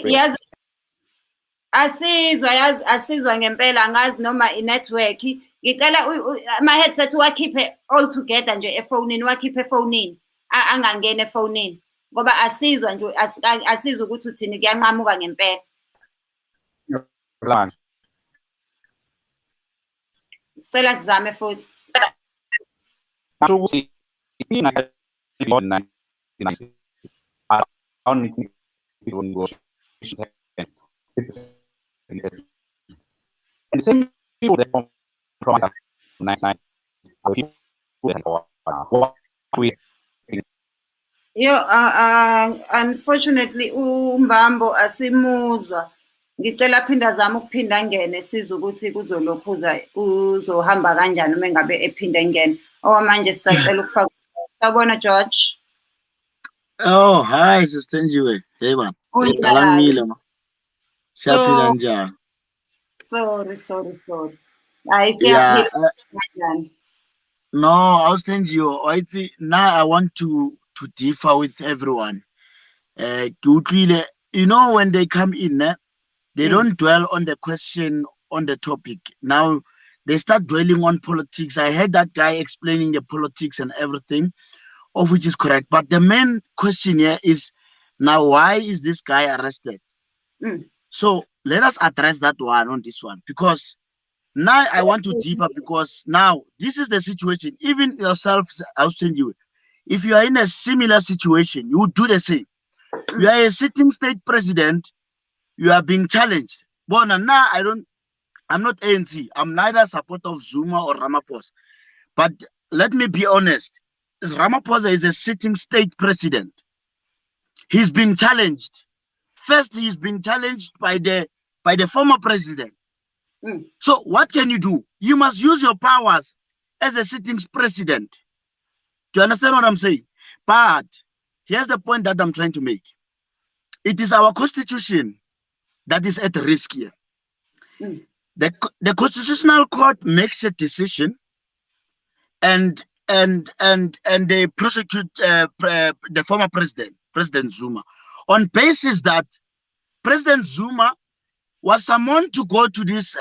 Yazi asizwa ngempela angazi noma i-network. Ngicela ama-headset uwakhiphe all together nje efonini, uwakhiphe efonini angangena efonini ngoba asizwa nje asizwa ukuthi uthini kuyanqamuka ngempela. Sicela sizame futhi. And the same people that come from 99 are people that Unfortunately uMbambo asimuzwa. Ngicela phinda zama ukuphinda ngene sizwe ukuthi kuzolokhuza kuzohamba kanjani uma ngabe ephinda ngene. Manje sisacela ukufaka. Sawubona George. Oh, hi Sister Thenjiwe. Hey man. Ngilangile ma. Siyaphila njani? Sorry. Hayi siyaphila kanjani? No, I was Thenjiwe. Wayithi now I want to differ with everyone. You know when they come in, they don't dwell on the question on the topic. Now they start dwelling on politics. I heard that guy explaining the politics and everything, of which is correct. But the main question here is now, why is this guy arrested? So let us address that one on this one, because now I want to differ, because now this is the situation. Even yourself, I'll send you. If you are in a similar situation, you would do the same. You are a sitting state president. You are being challenged. But now I don't I'm not ANC. I'm neither a supporter of Zuma or Ramaphosa. But let me be honest. Ramaphosa is a sitting state president. He's been challenged. First, he's been challenged by the former president. So what can you do? You must use your powers as a sitting president. Do you understand what I'm saying? But here's the point that I'm trying to make. It is our constitution that is at risk here. The Constitutional Court makes a decision, and they prosecute the former President Zuma, on basis that President Zuma was summoned to go to this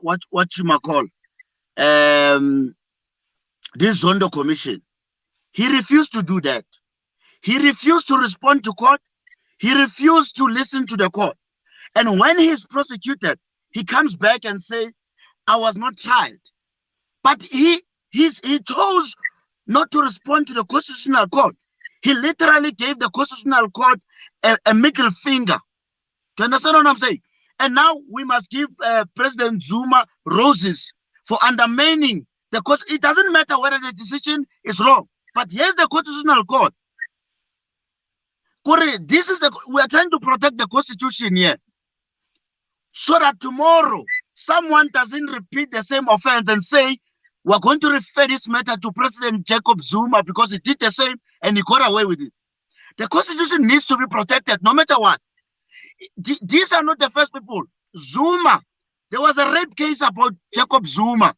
what you might call this Zondo Commission. He refused to do that. He refused to respond to court. He refused to listen to the court. And when he's prosecuted, he comes back and say, I was not tried. But he chose not to respond to the Constitutional Court. He literally gave the Constitutional Court a middle finger. Do you understand what I'm saying? And now we must give President Zuma roses for undermining the court. It doesn't matter whether the decision is wrong, but here's the Constitutional Court. We are trying to protect the Constitution here, so that tomorrow someone doesn't repeat the same offense and say, we're going to refer this matter to President Jacob Zuma because he did the same and he got away with it. The Constitution needs to be protected no matter what. These are not the first people. Zuma, there was a rape case about Jacob Zuma.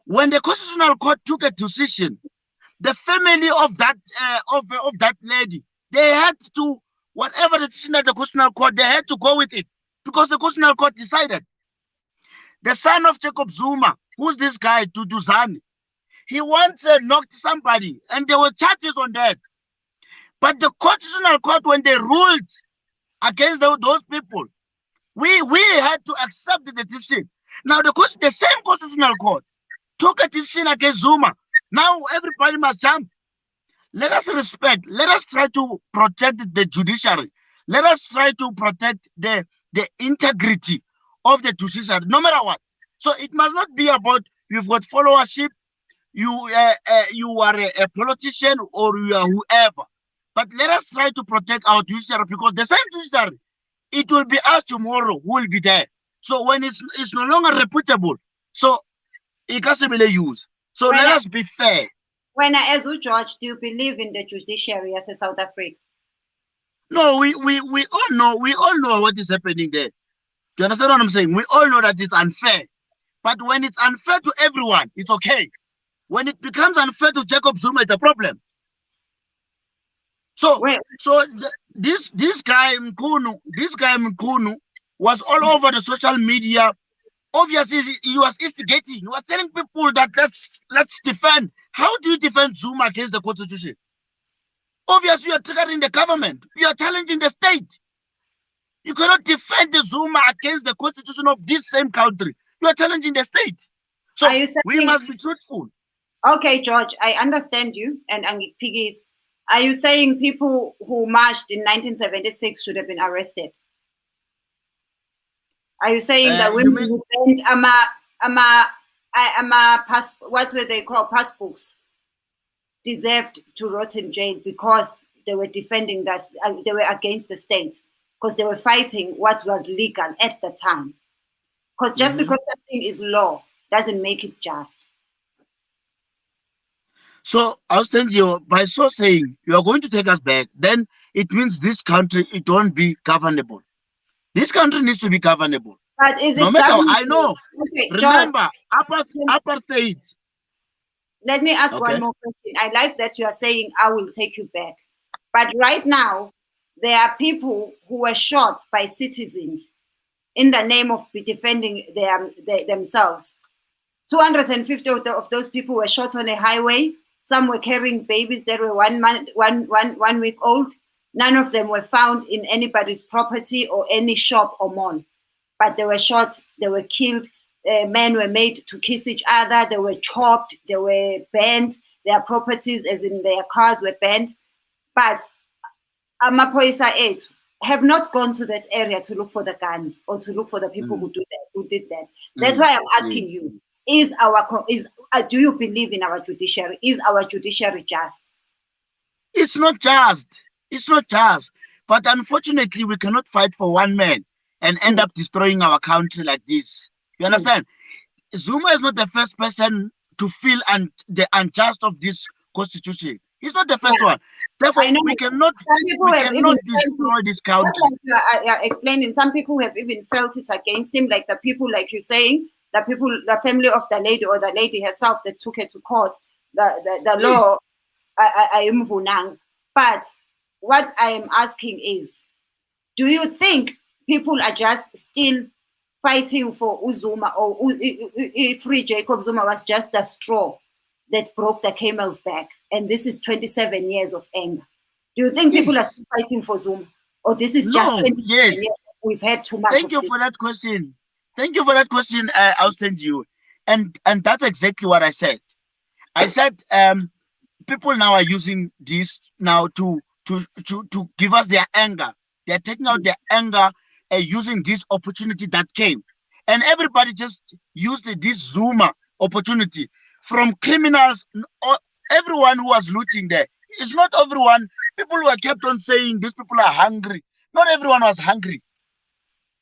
When the Constitutional Court took a decision, the family of that lady, they had to, whatever the decision at the Constitutional Court, they had to go with it because the Constitutional Court decided. The son of Jacob Zuma, who's this guy, Duduzane, he once knocked somebody and there were charges on that. But the Constitutional Court, when they ruled against those people, we had to accept the decision. Now the same Constitutional Court took a decision against Zuma. Now everybody must jump. Let us respect. Let us try to protect the judiciary. Let us try to protect the integrity of the judiciary, no matter what. So it must not be about you've got followership, you are a politician, or you are whoever. But let us try to protect our judiciary, because the same judiciary, it will be us tomorrow who will be there. So when it's no longer reputable, so it can't be used. So let us be fair. When as George, do you believe in the judiciary as a South Africa? No, we all know what is happening there. Do you understand what I'm saying? We all know that it's unfair. But when it's unfair to everyone, it's okay. When it becomes unfair to Jacob Zuma, it's a problem. So this guy Mkhunu was all over the social media. Obviously, he was instigating. He was telling people that let's defend. How do you defend Zuma against the Constitution? Obviously, you are triggering the government. You are challenging the state. You cannot defend the Zuma against the Constitution of this same country. You are challenging the state. So we must be truthful. Okay, George, I understand you, and Piggies. Are you saying people who marched in 1976 should have been arrested? Are you saying that women who banned what were they called, passbooks, deserved to rot in jail because they were defending that, they were against the state, because they were fighting what was legal at the time? Because just because something is law doesn't make it just. So I was telling you, by so saying you are going to take us back, then it means this country, it won't be governable. This country needs to be governable. But is it no matter I know. Okay, remember, apartheid. Let me ask one more question. I like that you are saying I will take you back. But right now, there are people who were shot by citizens in the name of defending themselves. 250 of those people were shot on a highway. Some were carrying babies that were 1 week old. None of them were found in anybody's property or any shop or mall. But they were shot, they were killed. Men were made to kiss each other. They were chopped, they were burned. Their properties, as in their cars, were burned. But Amapoisa 8, have not gone to that area to look for the guns or to look for the people who did that. That's why I'm asking you: do you believe in our judiciary? Is our judiciary just? It's not just. It's not just. But unfortunately, we cannot fight for one man and end up destroying our country like this. You understand? Zuma is not the first person to feel the unjust of this constitution. He's not the first one. Therefore, we cannot destroy this country. Like explaining, some people have even felt it against him, like the people, like you're saying, the family of the lady or the lady herself that took her to court. The law, I am vunang. But what I am asking is, do you think people are just still fighting for Zuma, or Free Jacob Zuma was just a straw that broke the camel's back, and this is 27 years of anger? Do you think people are still fighting for Zuma, or this is just years we've had too much? Thank you for that question. Thank you for that question. I'll send you, and that's exactly what I said. I said people now are using this now to give us their anger. They're taking out their anger using this opportunity that came, and everybody just used this Zuma opportunity from criminals. Everyone who was looting there. It's not everyone. People who kept on saying these people are hungry. Not everyone was hungry.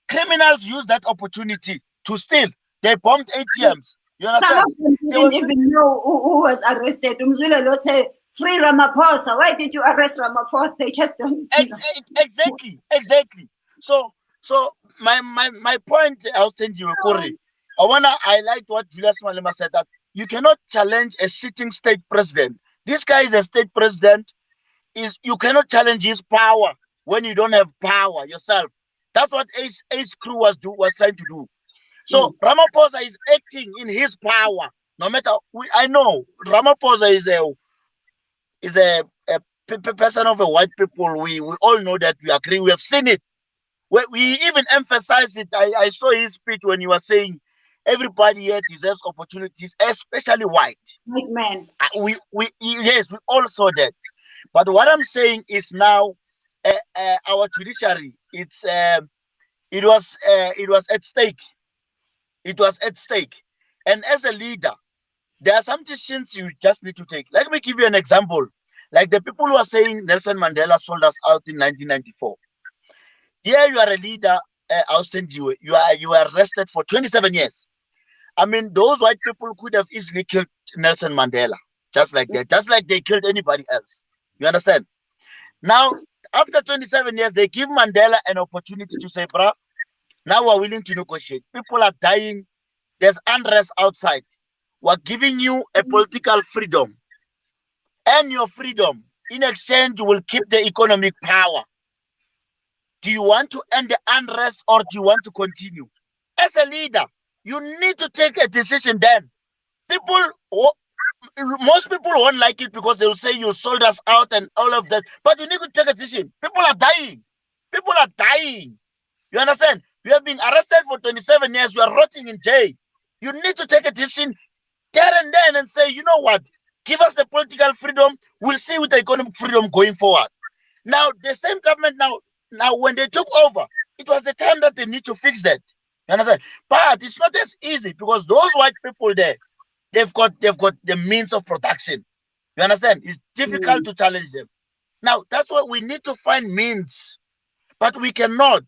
Criminals used that opportunity to steal. They bombed ATMs. You understand? Some of them didn't even know who was arrested. uMzwile Lote say, free Ramaphosa. Why did you arrest Ramaphosa? They just don't. Exactly. So my point, Thenjiwe, I wanna highlight what Julius Malema said, that you cannot challenge a sitting state president. This guy is a state president. You cannot challenge his power when you don't have power yourself. That's what Ace Crew was trying to do. So Ramaphosa is acting in his power. No matter, I know Ramaphosa is a person of a white people. We all know that. We agree. We have seen it. We even emphasize it. I saw his speech when he was saying everybody here deserves opportunities, especially white men. We all saw that. But what I'm saying is now our judiciary, it was at stake. It was at stake. And as a leader, there are some decisions you just need to take. Let me give you an example. Like the people who are saying Nelson Mandela sold us out in 1994. Here you are a leader, Thenjiwe. You are arrested for 27 years. I mean, those white people could have easily killed Nelson Mandela, just like that, just like they killed anybody else. You understand? Now, after 27 years, they give Mandela an opportunity to say, bruh, now we're willing to negotiate. People are dying. There's unrest outside. We're giving you a political freedom. And your freedom, in exchange, you will keep the economic power. Do you want to end the unrest or do you want to continue? As a leader, you need to take a decision then. Most people won't like it because they will say you sold us out and all of that. But you need to take a decision. People are dying. People are dying. You understand? You have been arrested for 27 years. You are rotting in jail. You need to take a decision there and then and say, you know what? Give us the political freedom. We'll see with the economic freedom going forward. Now, the same government now when they took over, it was the time that they need to fix that. You understand? But it's not as easy because those white people there, they've got the means of production. You understand? It's difficult to challenge them. Now, that's why we need to find means. But we cannot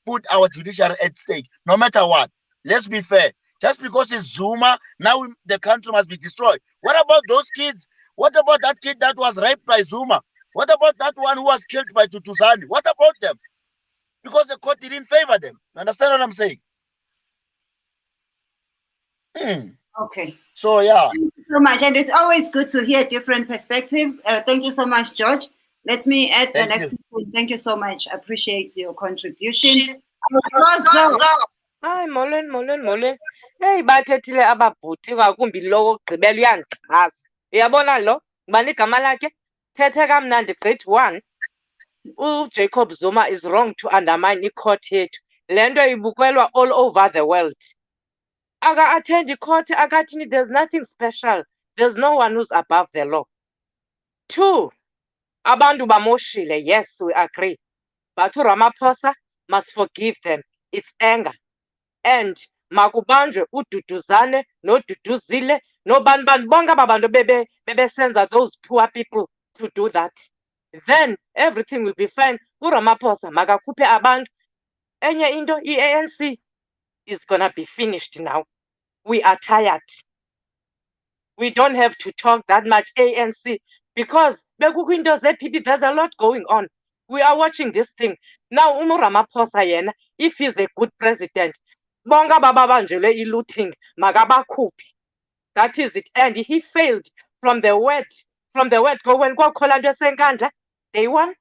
put our judiciary at stake, no matter what. Let's be fair. Just because it's Zuma, now the country must be destroyed. What about those kids? What about that kid that was raped by Zuma? What about that one who was killed by Tutuzani? What about them? Because the court didn't favor them. You understand what I'm saying? Okay. So, yeah. Thank you so much. And it's always good to hear different perspectives. Thank you so much, George. Let me add the next person. Thank you so much. I appreciate your contribution. Hayi, molweni. Hey, bathethile ababhuti ngakumbi lowo ogqibela uyandichaza. Uyabona lo? Ngibani igama lakhe? Thethe kamnandi grade 1. uJacob Zuma is wrong to undermine i-court yethu. Le nto ibukelwa all over the world. Aka-attend i-court, akathini, there's nothing special. There's no one who's above the law. 2, abantu bamoshile. Yes, we agree. but uRamaphosa must forgive them. It's anger. And makubanjwe uDuduzane noDuduzile nobani bonke aba bantu bebesenza those poor people to do that. Then everything will be fine. uRamaphosa makakhuphe abantu. Enye into, i-ANC is gonna be finished now. We are tired. We don't have to talk that much ANC because bekukho zePP, there's a lot going on. We are watching this thing. Now uRamaphosa yena, if he's a good president, bonga baba banjele ilooting, magabakhuphi. That is it. And he failed from the word go when kwakhola nto esenkandla, day one,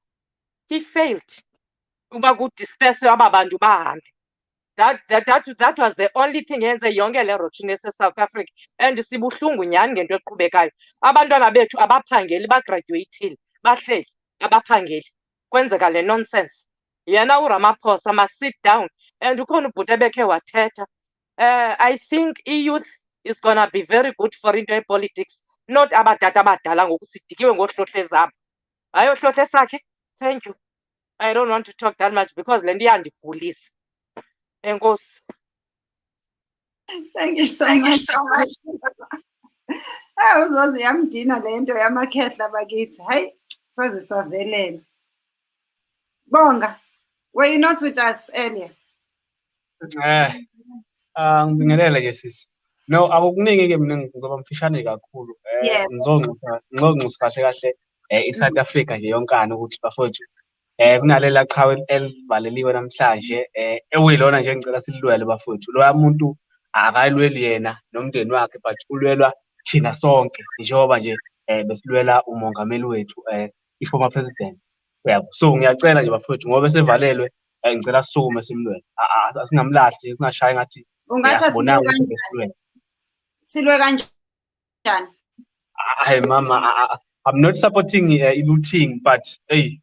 he failed. Uba kudisperse aba bantu bahambe. That was the only thing yenze yonke le routine South Africa. And sibuhlungu nyhani ngento eqhubekayo. Abantwana bethu abaphangeli bagraduatile, bahleli abaphangeli. Kwenzeka le nonsense. Yena uRamaphosa must sit down and ukhona ubhuti ebekhe wathetha. I think youth is gonna be very good for into politics. Not abadala abadala ngoku sidikiwe ngohlohle zabo. Hayi ohlohle sakhe. Thank you. I don't want to talk that much because le nto iyandigulisa. Enkosi. Thank you so much. Uzoze yamdina le nto yamakhehla bakithi. Hayi, saze savelela. Bonga, were you not with us earlier? Ngibingelele ke sisi. No, akukuningi ke mina ngizoba mfishane kakhulu. Yeah. Ngizonxusa kahle kahle iSouth Africa nje yonkana ukuthi bafowethu kunalela qhawe elivaleliwe namhlanje ekuyilona nje engicela sililwele bafowethu. Loya muntu akayilweli yena nomndeni wakhe but ulwelwa thina sonke njengoba nje besilwela umongameli wethu i-former president. Yabo. So ngiyacela nje bafowethu ngoba sevalelwe ngicela sisukume simlwele. Asingamlahli nje singashayi ngathi Ungathi asibonanga ukuthi besilwele. Silwe kanjani? Hayi mama, I'm not supporting looting but hey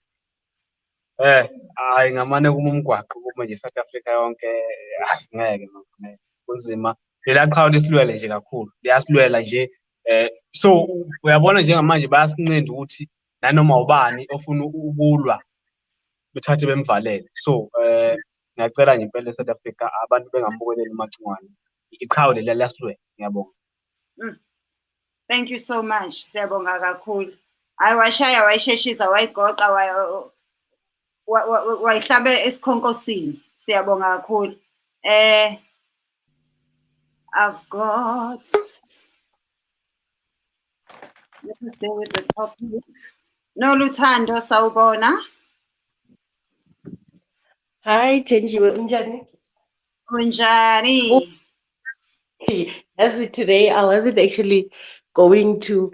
hayi ngamane kuma umgwaqo kuma nje South Africa yonke ngeke mama kunzima. Lela qhawe lesilwele nje kakhulu. Liyasilwela nje so uyabona njengamanje bayasincinda ukuthi nanoma ubani ofuna ukulwa bethathe bemvalele. So ngiyacela nje impela eSouth Africa abantu bengambukeleli umacingwane. Iqhawe leli lasilwela. Ngiyabonga. Thank you so much. Siyabonga kakhulu. Hayi washaya wayisheshisa wayigoqa wayihlabe esikhonkosini. Siyabonga kakhulu. I've got, let us stay with the topic. No Luthando sawubona. Hi Thenjiwe, unjani? Unjani? As of today, I wasn't actually going to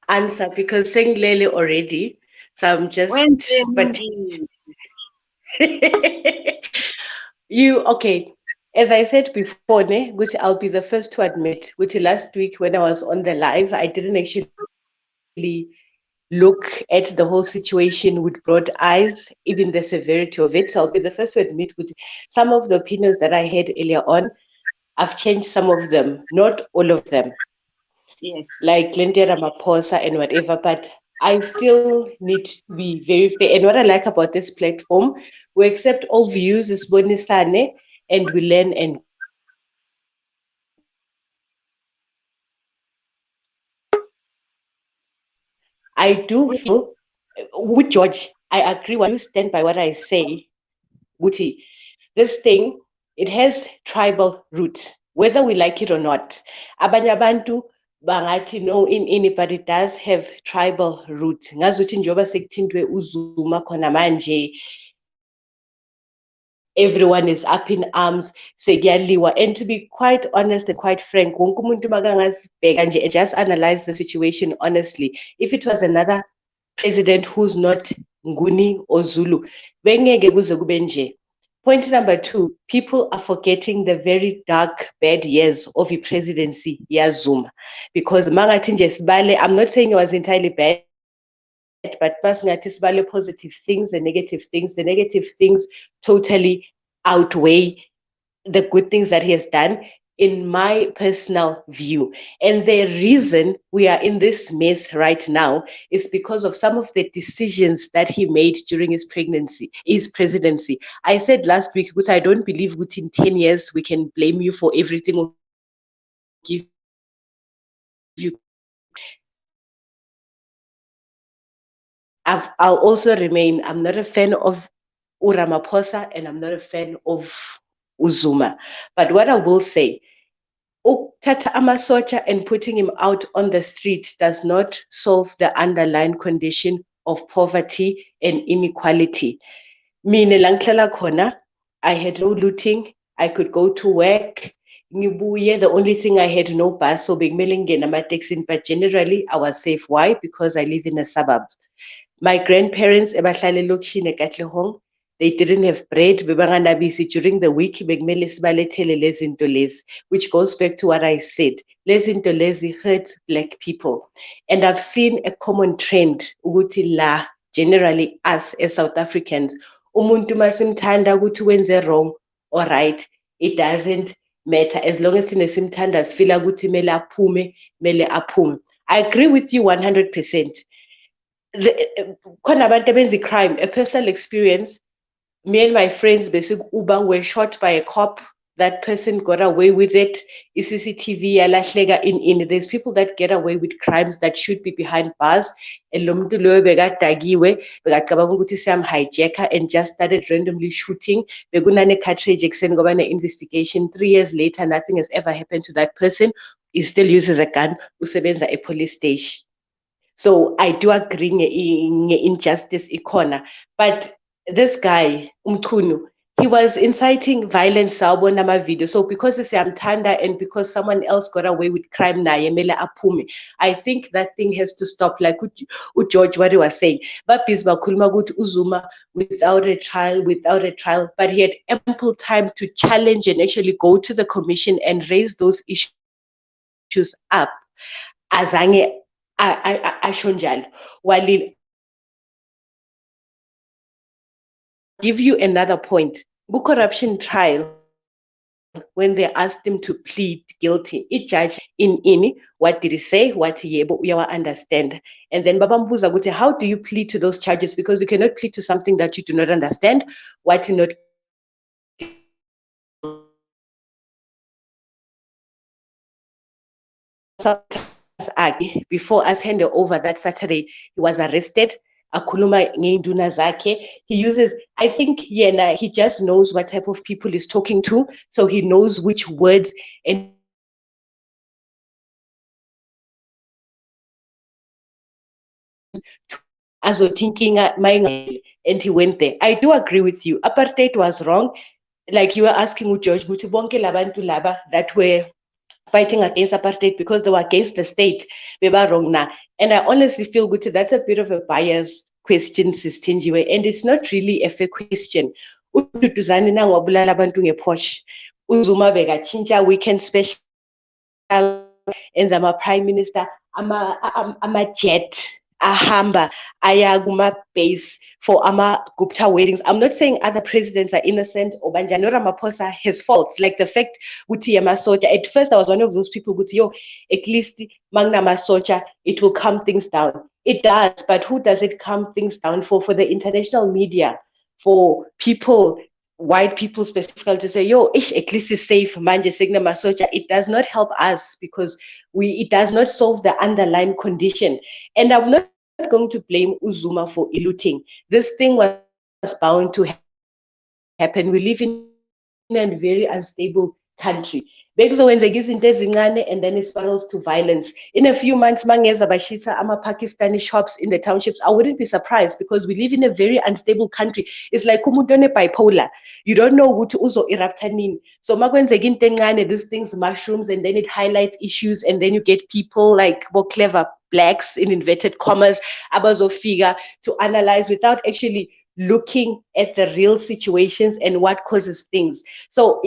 answer because Senglele already. So I'm just Wenzeni. Okay. As I said before, which I'll be the first to admit, which last week when I was on the live, I didn't actually look at the whole situation with broad eyes, even the severity of it. So I'll be the first to admit with some of the opinions that I had earlier on, I've changed some of them, not all of them. Yes. Like Glenda Ramaphosa and whatever, but I still need to be very fair. And what I like about this platform, we accept all views, is bonisane, and we learn and I do feel with George, I agree when you stand by what I say, Guti. This thing, it has tribal roots, whether we like it or not. Abanye abantu bangathi no, in anybody does have tribal roots. Ngazuthi njoba sekuthintwe uZuma khona manje, everyone is up in arms, sekuyaliwa. And to be quite honest and quite frank, wonke umuntu makangazibheka nje and just analyze the situation honestly. If it was another president who's not Nguni or Zulu, bengeke kuze kube nje. Point number 2, people are forgetting the very dark, bad years of the presidency, Zuma. Because mangathi nje sibale, I'm not saying it was entirely bad, but ngathi sibale positive things and negative things. The negative things totally outweigh the good things that he has done. in my personal view. And the reason we are in this mess right now is because of some of the decisions that he made during his presidency. I said last week, which I don't believe within 10 years we can blame you for everything or give you. I'll also remain, I'm not a fan of uRamaphosa and I'm not a fan of uZuma. But what I will say, Tata Amasocha and putting him out on the street does not solve the underlying condition of poverty and inequality. Mina langhlala khona, I had no looting, I could go to work. The only thing I had no bus, so bekumele ngene ama-taxi, but generally I was safe. Why? Because I live in a suburbs. My grandparents ebahlala elokishini eKatlehong, they didn't have bread, bebanganabisi during the week, bekumele sibalethele lezi zinto lezi, which goes back to what I said. Lezi zinto lezi hurt Black people. And I've seen a common trend ukuthi la, generally us as South Africans, umuntu masimthanda ukuthi wenze wrong or right, it doesn't matter. As long as thina simthanda sifila ukuthi mele aphume. I agree with you 100%. Khona abantu abenza crime, a personal experience. Me and my friends, basic Uber, were shot by a cop. That person got away with it. CCTV yalahleka in. There's people that get away with crimes that should be behind bars. And lo muntu loyo bekadakiwe, bekacabanga ukuthi siyamhijacker and just started randomly shooting. Bekunane cartridge ekuseni ngoba ne-investigation. 3 years later, nothing has ever happened to that person. He still uses a gun. Usebenza a police station. So I do agree in injustice ikona. But this guy, Umchunu, he was inciting violence sawubona ama-video. So because siyamthanda and because someone else got away with crime naye mele aphume, I think that thing has to stop. Like George, what he was saying. But bakhuluma ukuthi uZuma without a trial, but he had ample time to challenge and actually go to the commission and raise those issues up. Azange ashonjalo. While give you another point. Book corruption trial, when they asked him to plead guilty, each judge in what did he say, what he understand. And then Baba Mbuza Gute, how do you plead to those charges? Because you cannot plead to something that you do not understand, what you not before us hand over that Saturday, he was arrested. Akuluma ngeinduna zake. He uses, I think, he just knows what type of people he's talking to, so he knows which words and as a thinking and he went there. I do agree with you. Apartheid was wrong. Like you were asking George, that were fighting against apartheid because they were against the state. We were wrong now. And I honestly feel good. That's a bit of a biased question, Sis Thenjiwe, and it's not really a fair question. Uzuma bekachinja weekend special and I'm a prime minister. I'm a jet. Ahamba ayaguma base for ama Gupta weddings. I'm not saying other presidents are innocent or Banjano Ramaphosa has faults, like the fact Uti Yamasocha. At first, I was one of those people who yo, at least Magna Masocha, it will calm things down. It does, but who does it calm things down for? For the international media, for people, white people specifically, to say, yo, at least it's safe, Manje Signa Masocha. It does not help us because it does not solve the underlying condition. And I'm not going to blame uZuma for eluding. This thing was bound to happen. We live in a very unstable country. And then it spirals to violence. In a few months, Mangeza Bashita, ama Pakistani shops in the townships, I wouldn't be surprised because we live in a very unstable country. It's like kumudone bipolar. You don't know who to uzo iraptanin. So these things mushrooms and then it highlights issues and then you get people like more clever blacks in inverted commas, abazo figure to analyze without actually looking at the real situations and what causes things. So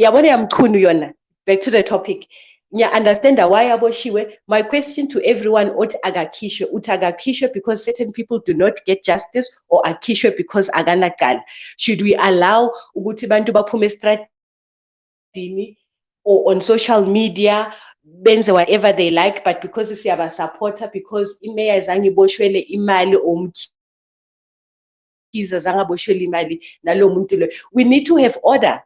back to the topic. Understand why aboshiwe. My question to everyone, utagakishwe because certain people do not get justice or akishwe because aganakal. Should we allow uguti bantu baphume stratini or on social media, benze whatever they like, but because siyaba supporter, because imeya zange boshwele imali or we need to have order.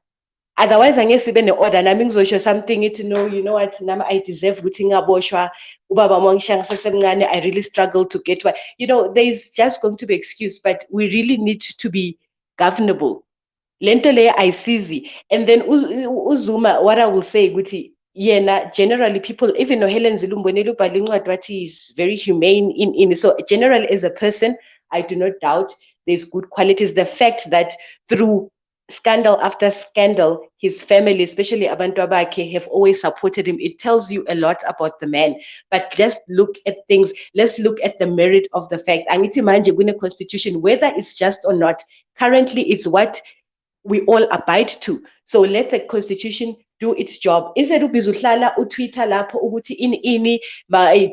Otherwise, unless even the order, I mean, social something it know, you know what, I deserve good boshwa, I really struggle to get what, you know, there's just going to be excuse, but we really need to be governable. Lentole I see, and then Uzuma, what I will say, Guti, yeah, generally people, even though Helen Zilumbonelu Balingwa Dwati is very humane in so generally as a person, I do not doubt there's good qualities. The fact that through scandal after scandal, his family, especially Abantu Abake, have always supported him. It tells you a lot about the man. But let's look at things. Let's look at the merit of the fact. I need to mind the constitution, whether it's just or not. Currently, it's what we all abide to. So let the constitution do its job. Instead of bizuhlala uTwitter lapho ukuthi ini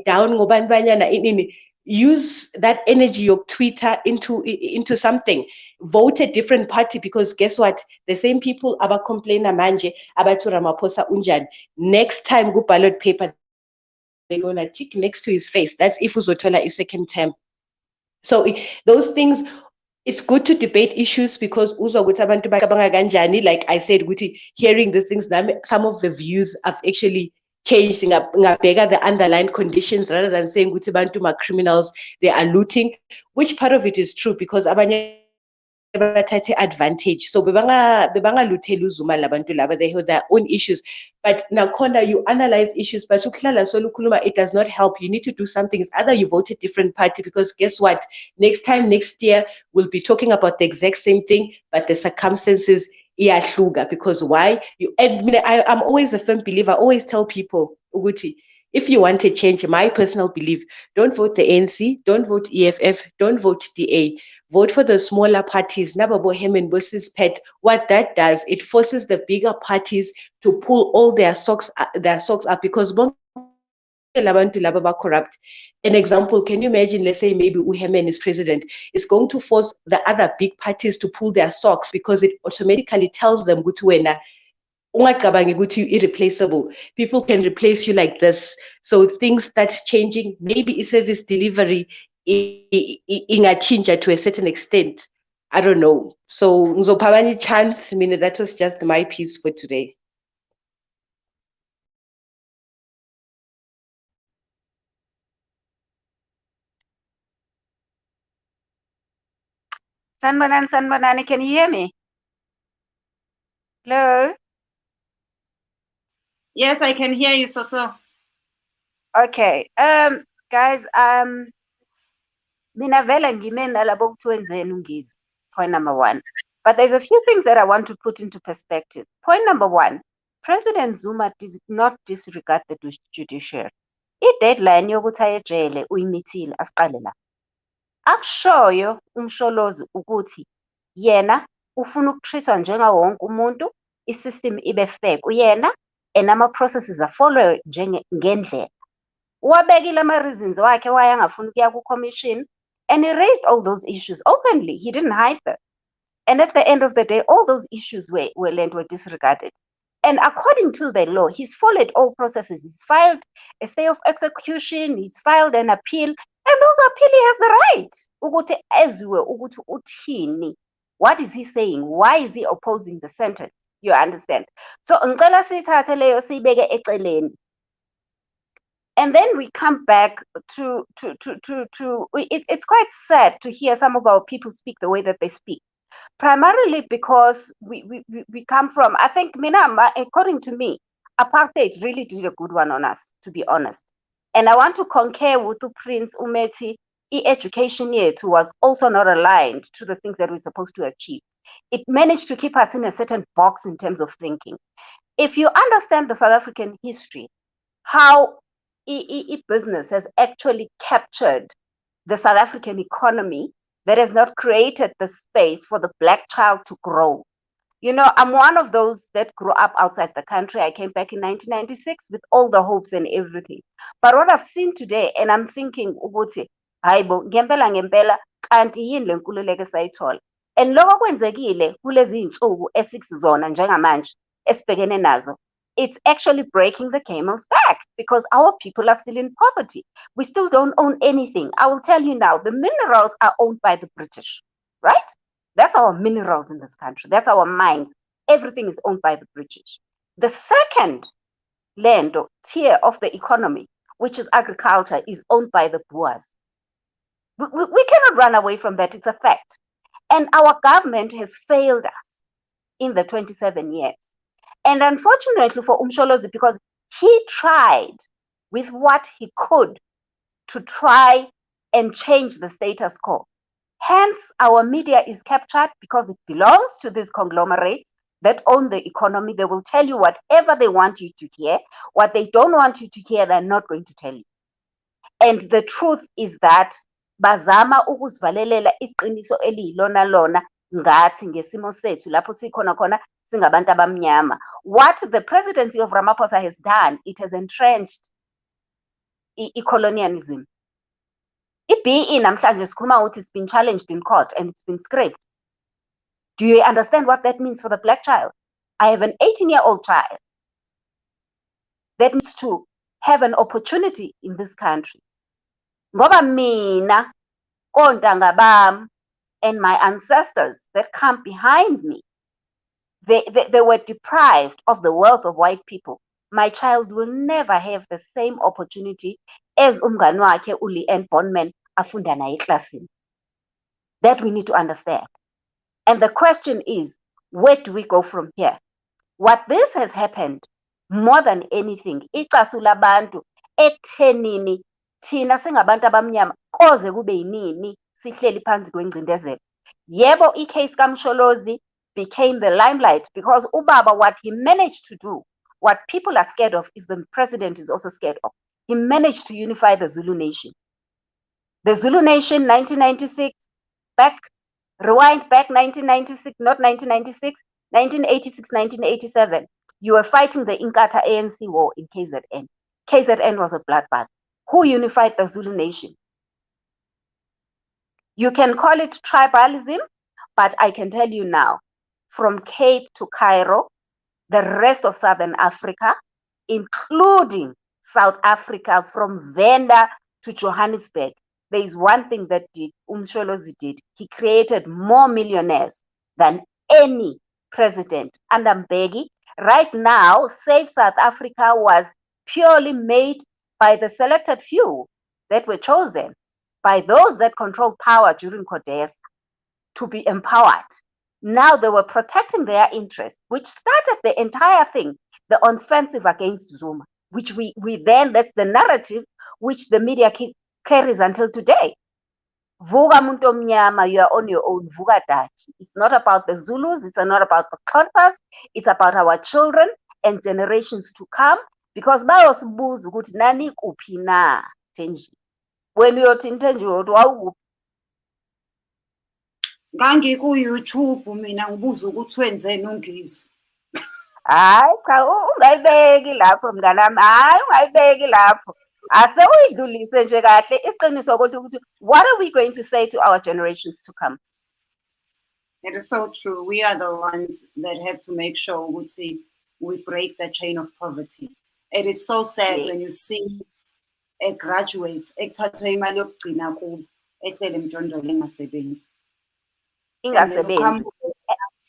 down ngobanibanyana ini, use that energy of Twitter into something. Vote a different party, because guess what? The same people aba complain manje about Ramaphosa unjani. Next time go ballot paper, they're gonna tick next to his face. That's if uzothola a second term. So those things, it's good to debate issues, because like I said, hearing these things, some of the views have actually changed the underlying conditions, rather than saying bantu ma criminals, they are looting, which part of it is true, because abanye advantage. So bebanga lutelu zuma labantu laba, they have their own issues. But nakhona you analyze issues, but it does not help. You need to do something. It's either you vote a different party, because guess what? Next year, we'll be talking about the exact same thing, but the circumstances iyahluka. Because why? I'm always a firm believer. I always tell people, Uguti, if you want to change, my personal belief, don't vote the ANC, don't vote EFF, don't vote DA. Vote for the smaller parties. Nababo Hemen versus Pet. What that does, it forces the bigger parties to pull all their socks up, because corrupt. An example, can you imagine, let's say maybe Uhemen is president, it's going to force the other big parties to pull their socks, because it automatically tells them irreplaceable. People can replace you like this. So things that's changing, maybe service delivery in a change to a certain extent. I don't know. So Nzopawani chance, that was just my piece for today. Sanbanani, can you hear me? Hello? Yes, I can hear you, so. Okay. Guys, mina vele ngimena labo ukuthi wenzeni uNgizwe. Point number one. But there's a few things that I want to put into perspective. Point number one, President Zuma did not disregard the judiciary. I-deadline yokuthi aye ejele uyimithile, asiqale la. Akushoyo umsholozi ukuthi yena ufuna ukutreatwa njenga wonke umuntu, i-system ibe fair kuyena, and ama-processes afollow ngendlela. Wabekile ama-reasons wakhe why angafuni ukuya ku-commission, and he raised all those issues openly. He didn't hide them. And at the end of the day, all those issues were disregarded. And according to the law, he's followed all processes. He's filed a stay of execution, he's filed an appeal, and those appeal he has the right. Ukuthi ezwe ukuthi uthini. What is he saying? Why is he opposing the sentence? You understand? So ngicela sithathe leyo siyibeke eceleni. And then we come back to it's quite sad to hear some of our people speak the way that they speak. Primarily because we come from, I think, according to me, apartheid really did a good one on us, to be honest. And I want to concur with Prince Umeti, education yet was also not aligned to the things that we're supposed to achieve. It managed to keep us in a certain box in terms of thinking. If you understand the South African history, how business has actually captured the South African economy, that has not created the space for the Black child to grow. You know, I'm one of those that grew up outside the country. I came back in 1996 with all the hopes and everything. But what I've seen today, and I'm thinking, ukuthi, hayibo, ngempela, kanti yini le nkululeko esayithola. And lokho kwenzekile kulezi insuku esix zona njengamanje esibhekene nazo. it's actually breaking the camel's back because our people are still in poverty. We still don't own anything. I will tell you now, the minerals are owned by the British, right? That's our minerals in this country. That's our mines. Everything is owned by the British. The second land or tier of the economy, which is agriculture, is owned by the Boers. We cannot run away from that. It's a fact. And our government has failed us in the 27 years. And unfortunately for Msholozi, because he tried with what he could to try and change the status quo. Hence, our media is captured because it belongs to these conglomerates that own the economy. They will tell you whatever they want you to hear. What they don't want you to hear, they're not going to tell you. And the truth is that bazama ukuzivalelela iqiniso eliyilona lona ngathi ngesimo sethu lapho sikhona khona singabantu abamnyama. What the presidency of Ramaphosa has done, it has entrenched colonialism. I-BE namhlanje sikhuluma ukuthi it's been challenged in court and it's been scraped. Do you understand what that means for the black child? I have an 18-year-old child that needs to have an opportunity in this country. Ngoba mina, kontanga bam, and my ancestors that come behind me, they were deprived of the wealth of white people. My child will never have the same opportunity as umngani wakhe uLeanne Bondman afunda naye eklasini. That we need to understand. And the question is, where do we go from here? What this has happened, more than anything, icasu labantu ekuthenini thina singabantu abamnyama koze kube yinini sihleli phansi kwengcindezelo. Yebo, i-case kaMsholozi became the limelight because ubaba, what he managed to do, what people are scared of, is the president is also scared of. He managed to unify the Zulu nation. The Zulu nation, 1996, rewind back 1996, not 1996, 1986, 1987. You were fighting the Inkatha ANC war in KZN. KZN was a bloodbath. Who unified the Zulu nation? You can call it tribalism, but I can tell you now, from Cape to Cairo, the rest of Southern Africa, including South Africa, from Venda to Johannesburg, there is one thing that uMsholozi did. He created more millionaires than any president under Mbeki. Right now, Save South Africa was purely made by the selected few that were chosen by those that controlled power during Codesa to be empowered. Now they were protecting their interests, which started the entire thing, the offensive against Zuma, which we then, that's the narrative which the media carries until today. Vuka muntu omnyama, you are on your own, vuka daki. It's not about the Zulus, it's not about the Xhosas, it's about our children and generations to come, because bayosibuza ukuthi nani kuphi na Thenjiwe. When uyothi Thenjiwe uthi wawukuphi? Ngangiku-YouTube mina ngibuza ukuthi wenzeni uNgizwe. Hayi cha, ungayibeki lapho mnganami, hayi ungayibeki lapho. Ase uyidlulise nje kahle iqiniso ukuthi what are we going to say to our generations to come? It is so true. We are the ones that have to make sure we break the chain of poverty. It is so sad when you see a graduate ekuthathwe imali yokugcina kubo ehlele emjondolo engasebenzi. Ingasebenzi.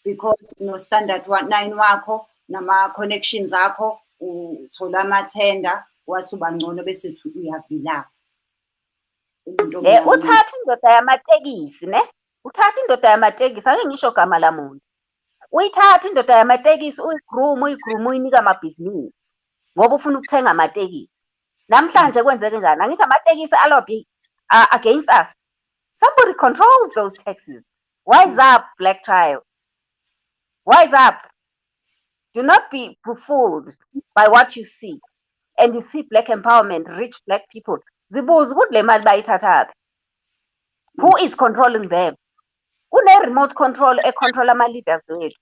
Because standard 9 wakho nama-connections akho uthola amathenda wasuba ngcono bese uyavila. Uthatha indoda yamatekisi ne? Uthatha indoda yamatekisi, ake ngisho gama lamuntu. Uyithatha indoda yamatekisi uyigroom uyinika amabhizinisi ngoba ufuna ukuthenga amatekisi. Namhlanje kwenzeke njani? Angithi amatekisi alobby against us. Somebody controls those taxes. Wise up, black child. Wise up. Do not be fooled by what you see. And you see black empowerment, rich black people. Zibuza ukuthi le mali bayithathaphi. Who is controlling them? Remote control control ama-leaders wethu.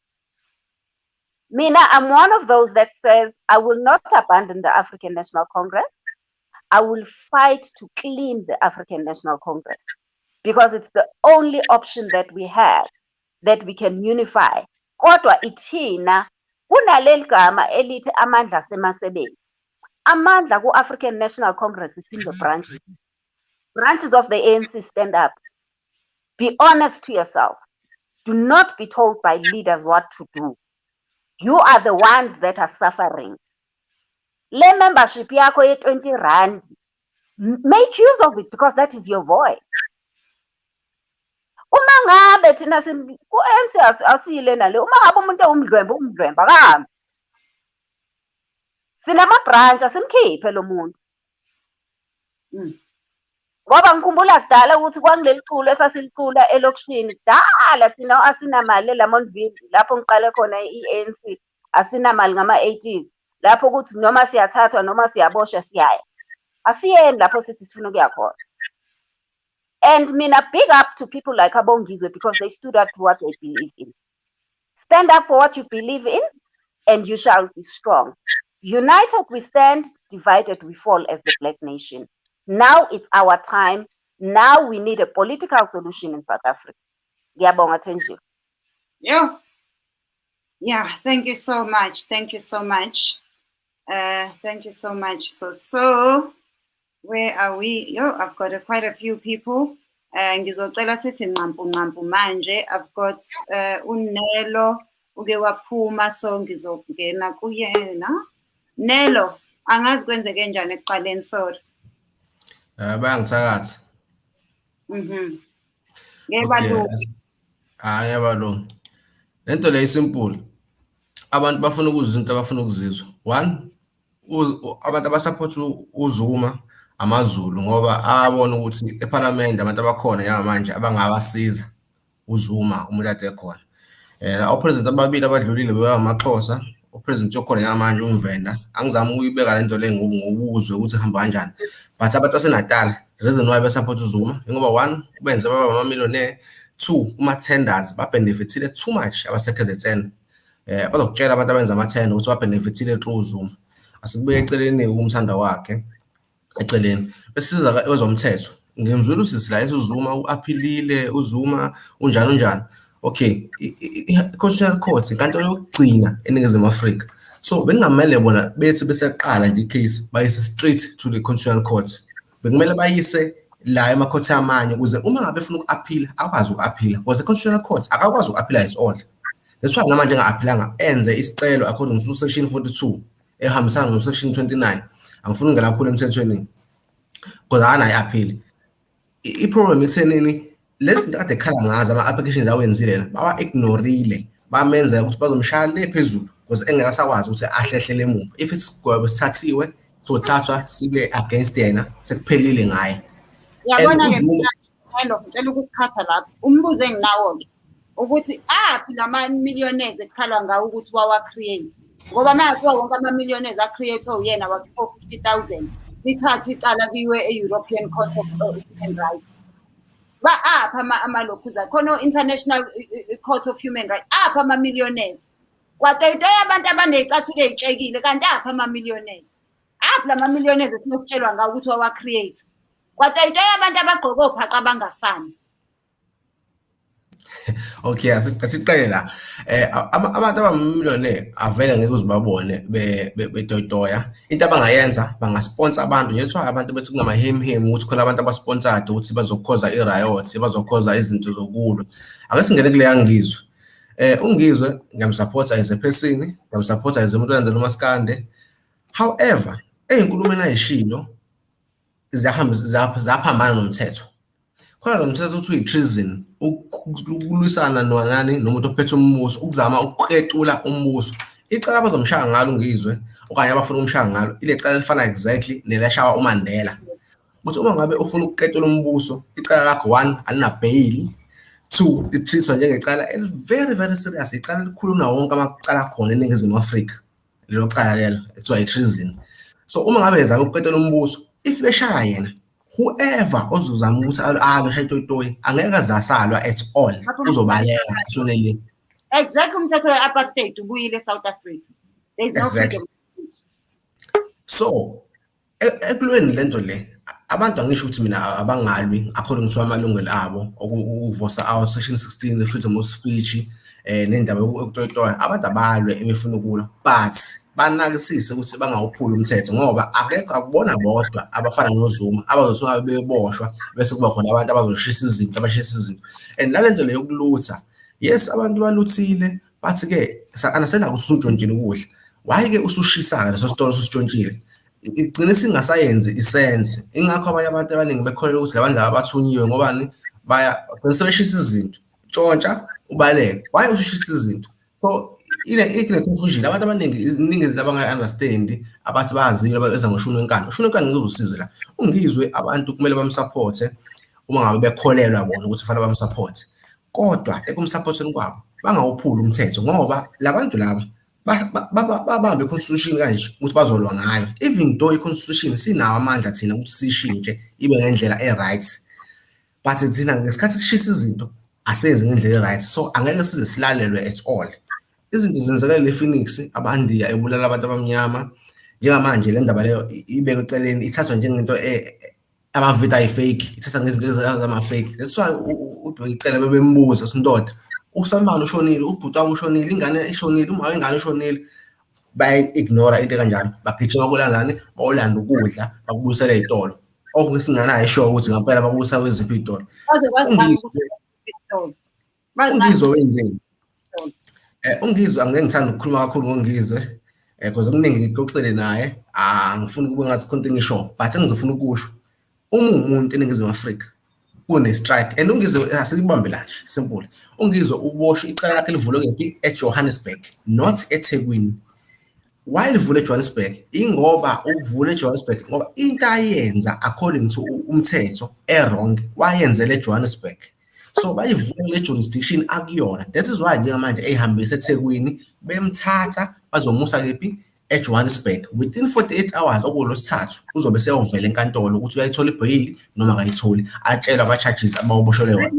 Mina, I'm one of those that says I will not abandon the African National Congress. I will fight to clean the African National Congress because it's the only option that we have that we can unify. Kodwa ithina kunaleli gama elithi amandla asemasebeni. Amandla ku-African National Congress, it's in the branches. Branches of the ANC stand up. Be honest to yourself. Do not be told by leaders what to do. You are the ones that are suffering. Le membership yakho ye 20 rand. Make use of it because that is your voice. Uma ngabe thina ku-ANC asile nale, uma ngabe umuntu umdlwembe akahambe. Sinama-branch asimkhiphe lo muntu. Ngoba ngikhumbula kudala ukuthi kwangileli culo esasilicula elokishini kudala thina asinamali eLamontville lapho ngiqale khona i-ANC asinamali ngama-80s lapho ukuthi noma siyathathwa noma siyaboshwa siyaya. Asiyeni lapho sithi sifuna ukuya khona. And mina big up to people like uNgizwe because they stood up to what they believe in. Stand up for what you believe in and you shall be strong. United we stand, divided we fall as the Black nation. Now it's our time. Now we need a political solution in South Africa. Ngiyabonga Thenjiwe. Yeah, thank you so much. Thank you so much. Thank you so much. So where are we? I've got quite a few people. Ngizocela sithi nqampu manje. I've got uNelo uke waphuma so ngizongena kuyena. Nelo, angazi kwenzeke njani ekuqaleni sorry. Bayangithakatha. Ngebalungu. Lento le isimple. Abantu bafuna ukuzwa izinto abafuna ukuzizwa. One, abantu abasupport uZuma amaZulu ngoba abona ukuthi eParliament abantu abakhona njengamanje abangabasiza uZuma umuntu ade ekhona. President ababili abadlulile bewamaXhosa, upresident okhona njengamanje uMvenda. Angizama ukuyibeka lento le ngobuzwe ukuthi hamba kanjani. But abantu baseNatal, the reason why besupport uZuma ngoba one, benze baba ama-millionaire, two, uma-tenders babenefitile too much abaseKZN. Bazokutshela abantu abenza ama-10 ukuthi babenefitile through uZuma. Asikubuye eceleni umthanda wakhe eceleni. Besiza kwezomthetho. Ngimzwile usisila uZuma uaphilile uZuma unjani. Okay, i-Constitutional Court inkantolo yokugcina eNingizimu Afrika. So bengamele bona bethi beseqala nje icase bayise straight to the Constitutional Court. Bekumele bayise la emakhotha amanye ukuze uma ngabe efuna ukuaphila akwazi ukuaphila because the Constitutional Court akakwazi ukuaphila its all. That's why namanje enga-aphilanga enze isicelo according to section 42 ehambisana no section 29. Angifuni ngela kakhulu emthethweni because akanayo i-appeal. I-problem ithenini lezi kade khala ngazo ama-applications awenzile la bawa-ignorile bamenza ukuthi bazomshaya le phezulu because engekasakwazi ukuthi ahlehlele emuva. If isigwebo sithathiwe sothathwa sibe against yena sekuphelile ngaye. Yabona-ke ngicela ukukukhatha lapho umbuzo enginawo-ke ukuthi aphi lama-millionaires ekukhalwa ngawo ukuthi wawa-create ngoba mayathiwa wonke ama-millionaires a-create uyena wa-450,000 lithathe icala kiwe e-European Court of Human Rights. Apha amalokhuza khona International Court of Human Rights apha ama-millionaires kwateyiteya abantu abaney'cathulo ey'tshekile kanti apha ama-millionaires aphi lama-millionaires esinositshelwa ngawo ukuthi wawa-create kwateyiteya abantu abagqoke ophaqa abangafani. Okay, asiqale la. Abantu abamillionaire avele ngeke uzibabone betotoya. Into abangayenza bangasponsor abantu nje kuthiwa abantu bethi kunama-hem ukuthi khona abantu abasponsored ukuthi bazokhoza i-riot, bazokhoza izinto zokulwa. Ake singene kule yaNgizwe. uNgizwe ngiyamsupporta as a person, ngiyamsupporta as umuntu oyenzela umaskande. However, ey'nkulumeni ayishilo zaphambana nomthetho. Khona lo mthetho uthi uyi-treason, ukulwisana nonani nomuntu ophethe umbuso, ukuzama ukuqetula umbuso. Icala abazomshaya ngalo uNgizwe okanye abafuna ukumshaya ngalo ile cala elifana exactly nelashaya uMandela. Ukuthi uma ngabe ufuna ukuqetula umbuso, icala lakho one alina-bail, two litreatwa njengecala very very serious, icala elikhulu nawo wonke amacala khona eNingizimu Afrika. Lelo cala lelo ekuthiwa i-treason. So uma ngabe ezama ukuqetula umbuso, if beshaya yena, whoever ozozama ukuthi alosha itoyi angeke azasalwa at all, uzobaleka ashonele. Exactly umthetho we-apartheid ubuyile eSouth Africa. There is no freedom. So ekulweni lento le abantu angisho ukuthi mina abangalwi according to amalungelo abo ukuvosa out section 16 freedom of speech nendaba yokutoyitoya abantu abalwe emifuna ukulwa but banakisise ukuthi bangawuphuli umthetho ngoba akubona bodwa abafana noZuma abazosuka beboshwa bese kuba khona abantu abazoshisa izinto and nalento leyo yokulutha yes abantu baluthile bathi-ke anasena ukuthi usuntshontshile ukudla why-ke usushisa-ke leso sitolo ususitshontshile igcine singasayenzi isense ingakho abanye abantu abaningi bekholelwa ukuthi labantu laba abathunyiwe ngobani bagcine sebeshisa izinto tshontsha ubaleke why usushisa izinto so ine-confusion abantu abaningi iningi izinto abanga-understand abathi bayazile beza ngoShunu Wenkani uShunu Wenkani ngizosiza la uNgizwe abantu kumele bamsupporte uma ngabe bekholelwa bona ukuthi fanele bamsupporte kodwa ekumsupporteni kwabo bangawuphuli umthetho ngoba labantu laba babambe iconstitution kanje ukuthi bazolwa ngayo even though iconstitution sinawo amandla thina ukuthi sishintshe ibe ngendlela e-right but thina ngesikhathi sishisa izinto asenze ngendlela e-right so angeke size silalelwe at all izinto zenzekela ePhoenix abandiya ebulala abantu abamnyama njengamanje le ndaba leyo ibeke eceleni ithathwa njengento ama-video ay-fake ithatha ngezinto ezama-fake that's why uDokicela bebembuza sindoda uSambane ushonile ubhuti wami ushonile ingane ishonile uma ingane ishonile bayi-ignora into kanjalo bagijima kulandani bayolanda ukudla bakubuyisela ey'tolo okusinganayo isho ukuthi ngampela bakubuyisa kweziphi iy'tolo uNgizwe wenzeni uNgizwe angeke ngithanda ukukhuluma kakhulu ngoNgizwe because okuningi ngixoxele naye angifuni kube ngathi khona into engisho but engizofuna ukusho uma umuntu eNingizimu Afrika kune-strike and uNgizwe asikubambe la nje simple uNgizwe uboshwe icala lakhe livulwe kephi eJohannesburg not eThekwini why livule eJohannesburg ingoba uvule eJohannesburg ngoba into ayenza according to umthetho wrong wayenzele eJohannesburg so bayivule le jurisdiction akuyona that is why njengamanje eyihambisa eThekwini bemthatha bazomusa kephi eJohannesburg within 48 hours okulosithathu uzobe seyovela enkantolo ukuthi uyayithola ibhayili noma akayitholi atshelwe ama-charges abawuboshelwe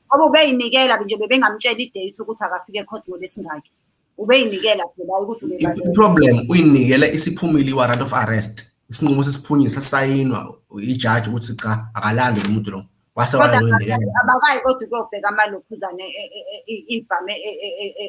ngoba ubeyinikela nje bebengamtshela idate ukuthi akafike ecourt ngolesingaki ubeyinikela phela ukuthi i-problem uyinikele isiphumile i-warrant of arrest isinqumo sesiphunyiswa sayinwa ijaji ukuthi cha akalande lo muntu lo abakayi kodwa ukuyobheka amalokhuzane ibhame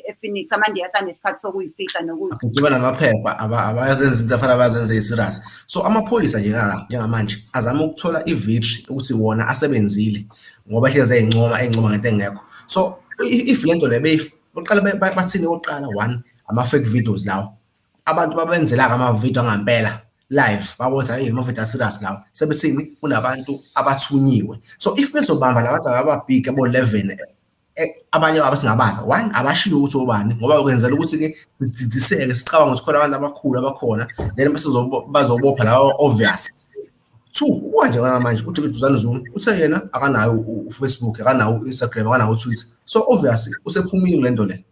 ePhoenix amandiya sanesikhathi sokuyifihla nokuyigijima namaphepha abayazenza izinto afanele bazenze i-serious so amapholisa njengamanje azama ukuthola i-victory ukuthi wona asebenzile ngoba hlezi eyincoma ngento engekho so if lento le beqala bathini oqala one ama-fake videos lawo abantu babenzela-ke ama-video angempela live babona hey ama-video serious lawo sebethini kunabantu abathunyiwe so if bezobamba labantu ababig abo-11 abanye babo singabaza one abashiyo ukuthi obani ngoba kwenzela ukuthi-ke sididiseke sicabanga ukuthi khona abantu abakhulu abakhona then bese bazobopha lawo obvious two kanje manje uthi uDuzane Zuma uthe yena akanayo uFacebook akanayo uInstagram akanayo uTwitter so obviously usephumile lento le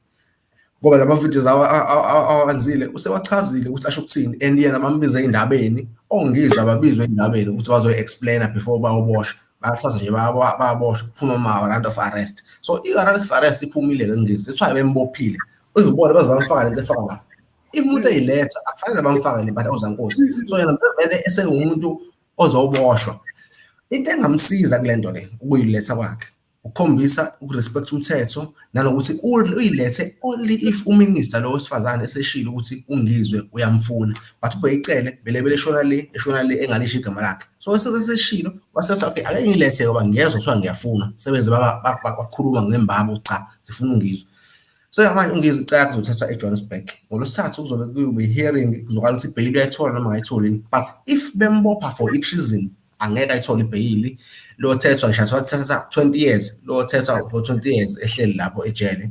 ngoba lama videos awanzile usewachazile ukuthi asho ukuthini and yena bambiza endabeni ongizwe ababizwe endabeni ukuthi bazo-explainer before bayoboshwa bayachaza nje bayaboshwa kuphuma ama-warrant of arrest so i-warrant of arrest iphumile ngeNgizwe that's why bembophile uzobona baze bamfaka lento efaka la umuntu eyiletha akufanele bamfake le mpahla ozankosi so yena vele esewumuntu ozoboshwa into engamsiza kule nto le ukuyiletha kwakhe ukukhombisa ukurespect umthetho nanokuthi uyilethe only if uminister lo wesifazane eseshilo ukuthi uNgizwe uyamfuna but ubhekicele beleshona le engalisho igama lakhe so eseshilo wasethi okay ake ngilethe ngoba ngiyezwa kuthiwa ngiyafuna sebeze bakhuluma ngembabo cha sifuna uNgizwe so manje uNgizwe icala yakhe uzothathwa eJohannesburg ngolosithathu kuzobe kube hearing kuzokhala ukuthi ibhayili uyayithola noma angayitholi but if bembopha for treason angeke ayithole ibhayili lo thethwa ngisho wathatha 20 years lo thethwa for 20 years ehleli lapho ejele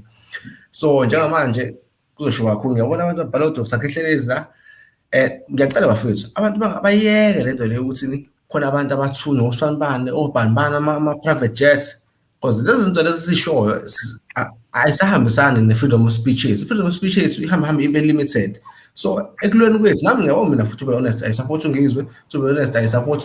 so njengamanje kuzosho kakhulu ngiyabona abantu ababhala uDr Sakhehlelezi la ngiyacela bafethu abantu bayeke lento leyo ukuthi khona abantu abathunywa usibanibane obanibana ama-private jets because lezi zinto lezi sishoyo ayisahambisani ne-freedom of speeches i-freedom of speeches ihamba ibe limited so ekulweni kwethu nami ngiyabona mina futhi ube honest I support uNgizwe to be honest I support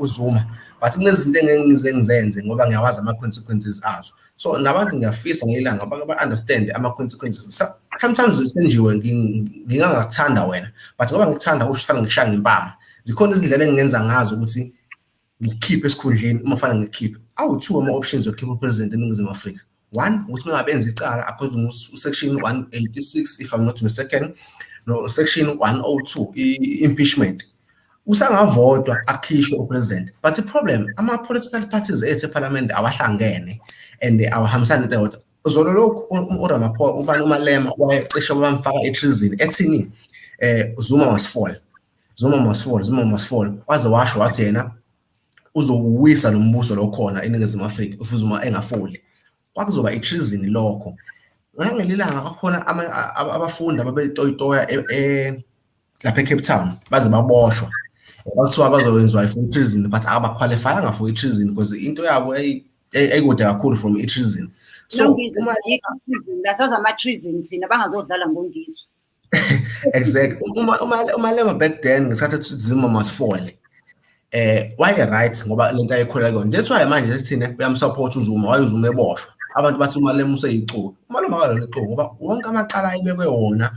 uZuma but kunezinto engeke ngizenze ngoba ngiyawazi ama-consequences azo so nabantu ngiyafisa ngilanga ba-understand ama-consequences sometimes Thenjiwe ngingangakuthanda wena but ngoba ngikuthanda kusho fanele ngishaya ngempama zikhona izindlela engingenza ngazo ukuthi ngikhiphe esikhundleni uma fanele ngikhiphe awu-2 ama-options yokukhipha upresident eNingizimu Afrika One, ukuthi mengabenza icala according to section 186, if I'm not mistaken, no section 102, impeachment. Usangavotwa akhishwe upresident. But the problem, ama-political parties ethu eParliament awahlangene and awahambisani nento. Zolo lokhu uRamaphosa ubani uMalema wayecishe bamfaka etreason ethini Zuma must fall. Zuma must fall. Zuma must fall. Waze washo wathi yena uzowuwisa lo mbuso lo khona eNingizimu Afrika if Zuma engafoli. Kwakuzoba itreason lokho. Ngalelilanga kakhona abafundi ababetoyitoya lapha eCape Town baze baboshwa. Bathiwa bazowenziwa for treason but abaqualifyanga for treason because into yabo ayikude kakhulu from treason. So lasaza ama-treason thina bangazodlala ngoNgizwe. Exactly. Umalema back then ngesikhathi Zuma must fall. Why right ngoba lento ayikhola kuyona. That's why manje sithina uyamsupport uZuma, why uZuma eboshwa. Abantu bathi umalema useyiculo. Umalema akalona iculo ngoba wonke amaqala ayibekwe wona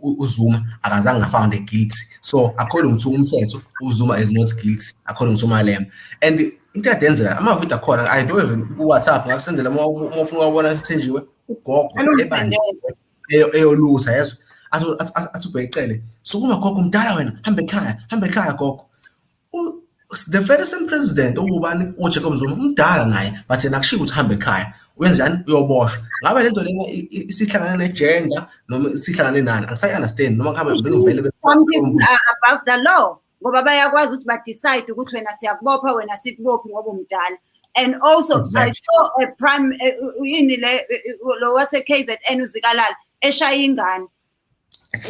uZuma akazange found guilty. So according to umthetho uZuma is not guilty according to Malema. And into yadenzeka ama-video akhona I don't even WhatsApp ngakusendela uma ufuna ukubona Thenjiwe ugogo ebanje eyolutha yezo athi ubhekele sukuma gogo umdala wena hambe ekhaya gogo. The very same president ubani uJacob Zuma umdala naye but yena akushiya ukuthi hambe ekhaya wenzani uyoboshwa. Ngabe lento lena isihlangana negender noma isihlangana nani angisayi understand noma ngihamba ngivele about the law ngoba bayakwazi ukuthi ba-decide ukuthi wena siyakubopha wena sikubophi ngoba umdala. And also I saw a prime yini lo wase-KZN uZikalala eshaya ingane.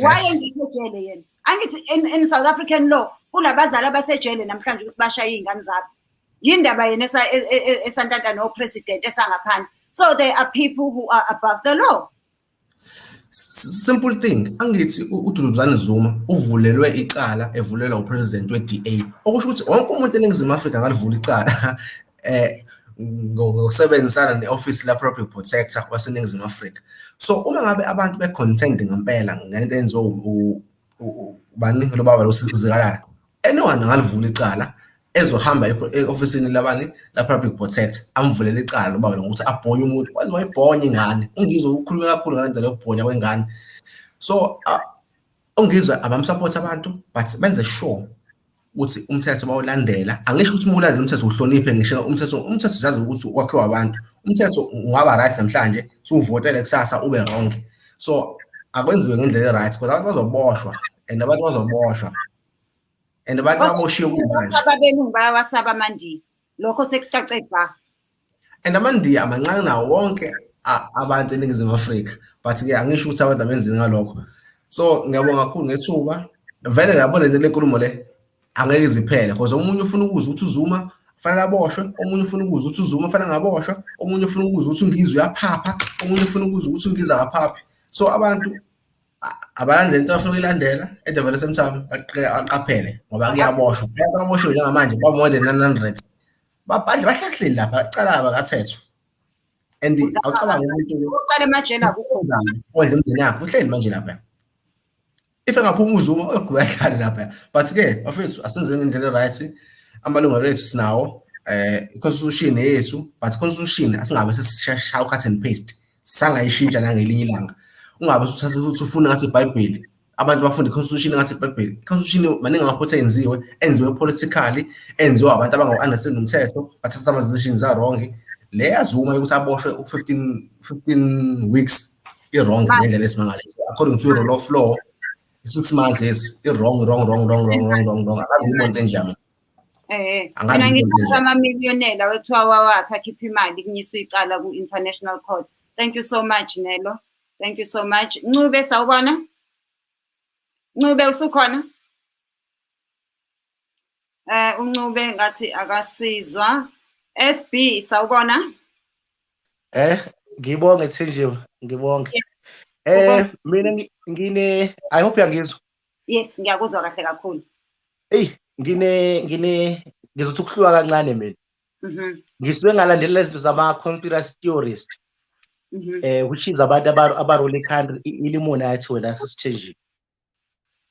Why engekho jele yena? Angithi in South African law kunabazali abasejele namhlanje ukuthi bashaya iy'ngane zabo. Yindaba yena esantanta no-president esangaphandle. So there are people who are above the law. Simple thing, angithi uDuduzane Zuma uvulelwe icala evulelwa upresident we-DA. Okusho ukuthi wonke umuntu eNingizimu Afrika ngalivula icala ngokusebenzisana ne-office la-Public Protector waseNingizimu Afrika. So uma ngabe abantu be-contend ngempela ngento enziwe ubani lo baba lo Zikalala, anyone angalivula icala ezohamba e-ofisini labani la-Public Protector amvulele icala lo baba lo ukuthi abhonye umuntu waze wayibhonya ingane. uNgizwe ukhulume kakhulu ngale nto yokubhonya kwengane. So uNgizwe abamsupport abantu but benze sure ukuthi umthetho bawulandela. Angisho ukuthi umulandela umthetho uhloniphe ngisho umthetho siyazi ukuthi wakhiwa abantu. Umthetho ungaba right namhlanje suvotele kusasa ube wrong. So akwenziwe ngendlela right because abantu bazoboshwa and abantu bazoboshwa and abantu aboshiwe kumanje. Ababelungu bayawasaba amandiya. Lokho sekucace bha. And amandiya amancane nawo wonke abantu eNingizimu Afrika but ke angisho ukuthi abantu abenzi ngalokho. So ngiyabonga kakhulu ngethuba vele labo lento lenkulumo le angeke iziphele because omunye ufuna ukuzwa ukuthi uZuma fanele aboshwe, omunye ufuna ukuzwa ukuthi uZuma fanele ngaboshwa, omunye ufuna ukuzwa ukuthi uNgizwe uyaphapha, omunye ufuna ukuzwa ukuthi uNgizwe akaphaphi. So abantu abalandeli into afuna uyilandela at the very same time aqaphele ngoba kuyaboshwa. Ababoshwe njengamanje ba more than 900 babhadle bahlahleli lapha cala abakathethwa. And awucabanga ukuthi uqale emajele akukho kodwa umndeni yakho uhleli manje lapha. If engaphuma uZuma uyaqhubeka lapha. But ke bafethu asenzeni indlela right. Amalungelo ethu sinawo constitution yethu but constitution asingabe sesishaya cut and paste. Sangayishintsha nangelinye ilanga. Ungabe usufuna ngathi iBhayibheli abantu bafunda iconstitution ngathi iBhayibheli. Constitution maningi amaphutha enziwe politically enziwe abantu abangawu-understand umthetho bathatha ama-decisions wrong. Le yazuma ukuthi aboshwe 15 weeks i-wrong ngendlela esimangaliso according to rule of law 6 months is wrong. Akazi ngibonto enjani. Mina ngithatha amamiliyonela wethiwa wawakhe akhipha imali kunyiswa icala ku-International Court. Thank you so much Nelo. Thank you so much. Ncube sawubona? Ncube usukhona? uNcube ngathi akasizwa. SB sawubona? Ngibonge Thenjiwe, ngibonge. Mina ngine I hope uyangizwa. Yes, ngiyakuzwa kahle kakhulu. Hey, ngizothi ukuhlwa kancane mina. Ngisuke ngalandelela izinto zama conspiracy theorists. Which is abantu abarole ikhanda ilimoni athi wena sisithenjiwe.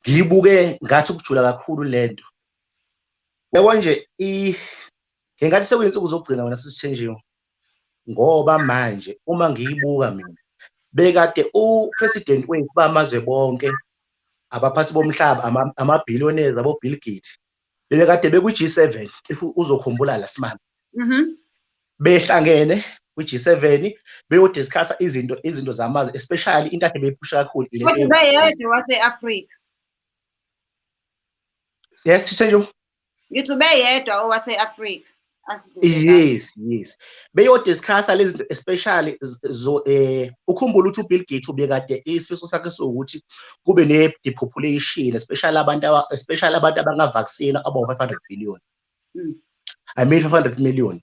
Ngiyibuke ngathi ukujula kakhulu lento. Yebo nje ngingathi sekuyinsuku zokugcina wena sisithenjiwe. ngoba manje uma ngiyibuka mina bekade upresident wethu bamazwe bonke abaphathi bomhlaba ama-billionaires abo-Bill Gates bekade beku-G7 if uzokhumbula lasimanga behlangene kwi-G7 beyodiscussa izinto zamazwe especially into akhe beyiphusha kakhulu ile Kodwa beyedwa wase-Afrika. yes Thenjiwe. Ngithi ubeyedwa owase-Afrika. Yes. Beyodiscussa lezi zinto especially ukhumbula ukuthi uBill Gates ubekade isifiso sakhe sokuthi kube ne-depopulation especially abantu abanga-vaccine aba-500 billion. I mean 500 million.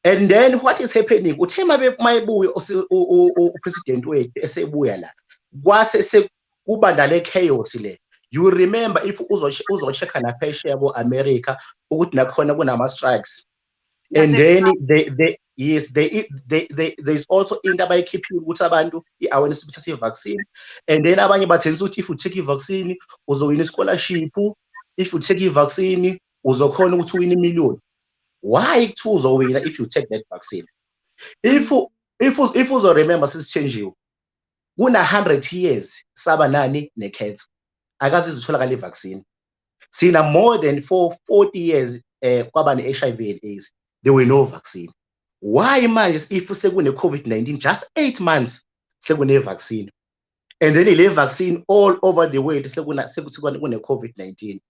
And then what is happening? Uthe mayebuya upresident wethu esebuya la kwase sekuba nale chaos le. You remember if uzo-check na phesheya yabo-America ukuthi nakhona kunama strikes. And then there's also into abayikhiphiwe ukuthi abantu i-awareness ukuthi se-vaccine. And then abanye bathengisa ukuthi if you take i-vaccine uzowina i-scholarship, if you take i-vaccine uzokhona ukuthi uwine $1 million. Why uzowina if you take that vaccine? If uzoremember sisithenjiwe kuna 100 years saba nani ne-cancer akaze zitholakala i-vaccine. Sina more than 40 years kwaba ne-HIV and AIDS, there were no vaccine. Why manje if sekune COVID-19 just 8 months sekune vaccine, and then ile vaccine all over the world sekune COVID-19.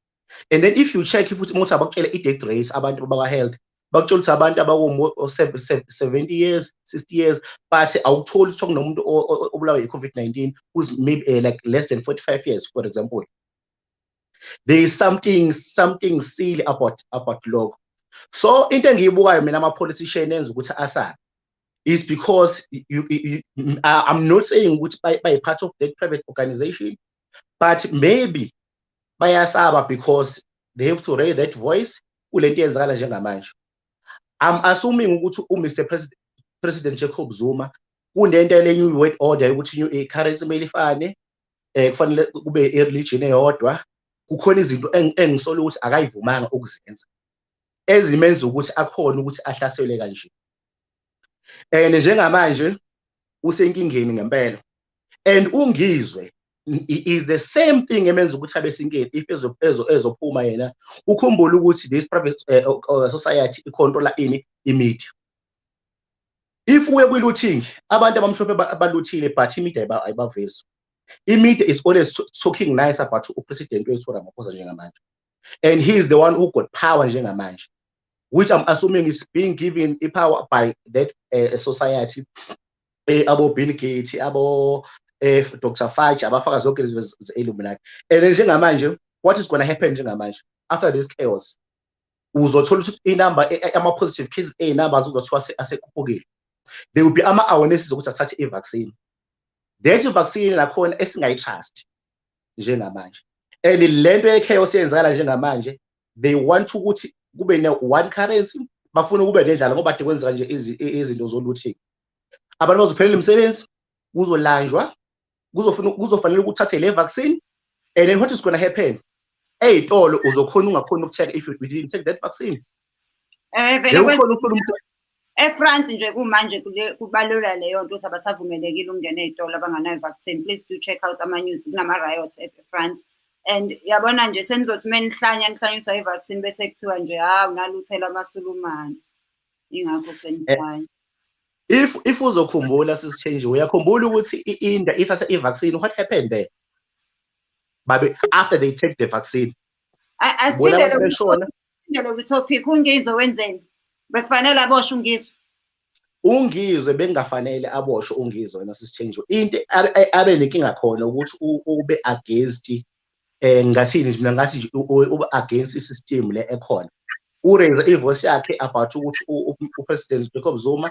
And then if you check if umuntu abakutshela i-death rate abantu baka-health bakutshela ukuthi abantu abaku 70 years 60 years but awutholi ukuthi kunomuntu obulawa yi-COVID-19 who's maybe like less than 45 years for example. There is something silly about lokho. So into engiyibukayo mina ama-politician enza ukuthi asabe is because I'm not saying ukuthi by part of that private organization, but maybe bayasaba because they have to raise that voice kulento yenzakala njengamanje. I'm assuming ukuthi Mr. President Jacob Zuma kunento le new world order ukuthi currency kumele ifane kufanele kube i-religion eyodwa. Kukhona izinto engisola ukuthi akayivumanga ukuzenza ezimenza ukuthi akhona ukuthi ahlaselwe kanje. And njengamanje usenkingeni ngempela. And uNgizwe is the same thing emenza ukuthi abe sinkeni if ezophuma yena. Ukhumbula ukuthi this private society icontrola i-media. If uye kwi-looting abantu abamhlophe baluthile but i-media ayibavezi. I-media is always talking nice about upresident wethu Ramaphosa njengamanje. And he is the one who got power njengamanje, which I'm assuming is being given power by that society. Abo Bill Gates, abo Dr. Fudge, abafaka zonke ze-Illuminati. And then njengamanje, what is going to happen njengamanje after this chaos? Uzothola ukuthi inumber ama-positive cases numbers uzothiwa asekhuphukile. There will be ama-awarenesses ukuthi asathe i-vaccine. That vaccine nakhona esingayi-trust njengamanje. And lento ye-chaos yenzakala njengamanje, they want ukuthi kube ne-one currency, bafuna kube nenjalo ngoba kade kwenzeka nje izinto zoluthing. Abantu bazophelela imisebenzi, kuzolanjwa, kuzofanele ukuthathe le vaccine, and then what is going to happen? Ey'tolo uzokhona ungakhona ukuthenga if you didn't take that vaccine. EFrance nje kumanje kubalula leyo nto ukuthi abasavumelekile ukungena ey'tolo abanganayo vaccine. Please do check out ama-news kunama-riots eFrance. And yabona nje senizothi nihlanyiswa i-vaccine bese kuthiwa nje unaluthela amasulumane. Ingakho senihlanya. If uzokhumbula sisithenjiwe uyakhumbula ukuthi i-India ithatha i-vaccine, what happened there? But after they take the vaccine. Asipindele kwi-topic uNgizwe wenzeni? Bekufanele aboshwe uNgizwe. uNgizwe bengafanele aboshwe uNgizwe wena sisithenjiwe. Into abe nenkinga khona ukuthi ube against ngathini nje mina ngathi nje ube against i-system le ekhona. Uraise ivoice yakhe about ukuthi upresident Jacob Zuma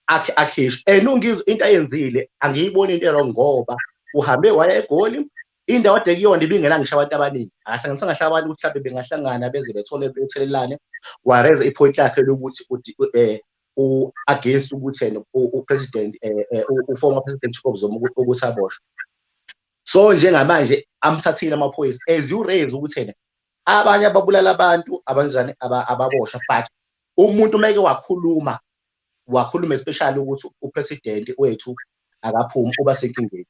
akhishwe. uNgizwe into ayenzile angiyiboni into wrong ngoba uhambe waya eGoli indawo ade kuyona ibingena ngisho abantu abaningi. Akahlanganisa ngisho abantu ukuthi mhlawumbe bengahlangana beze bethole bethelelane. Wareze ipoint lakhe lokuthi against ukuthi upresident uformer president Jacob Zuma ukuthi aboshwe. So njengamanje amthathile amaphoyisa as you raise ukuthi abanye ababulala abantu abanjani ababoshwa, but umuntu meke wakhuluma wakhuluma especially ukuthi upresident wethu akaphumi uba senkingeni.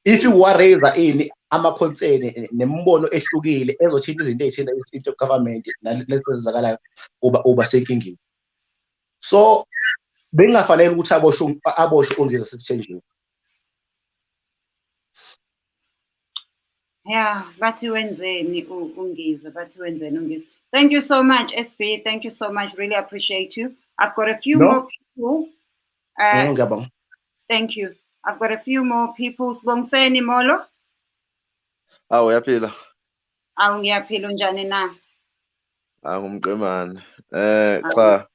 If you raise ini ama-concern nemibono ehlukile ezothinta izinto ey'thinta into government nesizakalayo uba senkingeni. So bengafanele ukuthi aboshwe uNgizwe sisithenjiwe. Yeah, bathi wenzeni uNgizwe, bathi wenzeni uNgizwe. Thank you so much, SB. Thank you so much. Really appreciate you. I've got a few more people. Thank you. I've got a few more people. Sibongiseni Molo. Awu uyaphila? Awu ngiyaphila unjani na? Ngumqemane. Cha,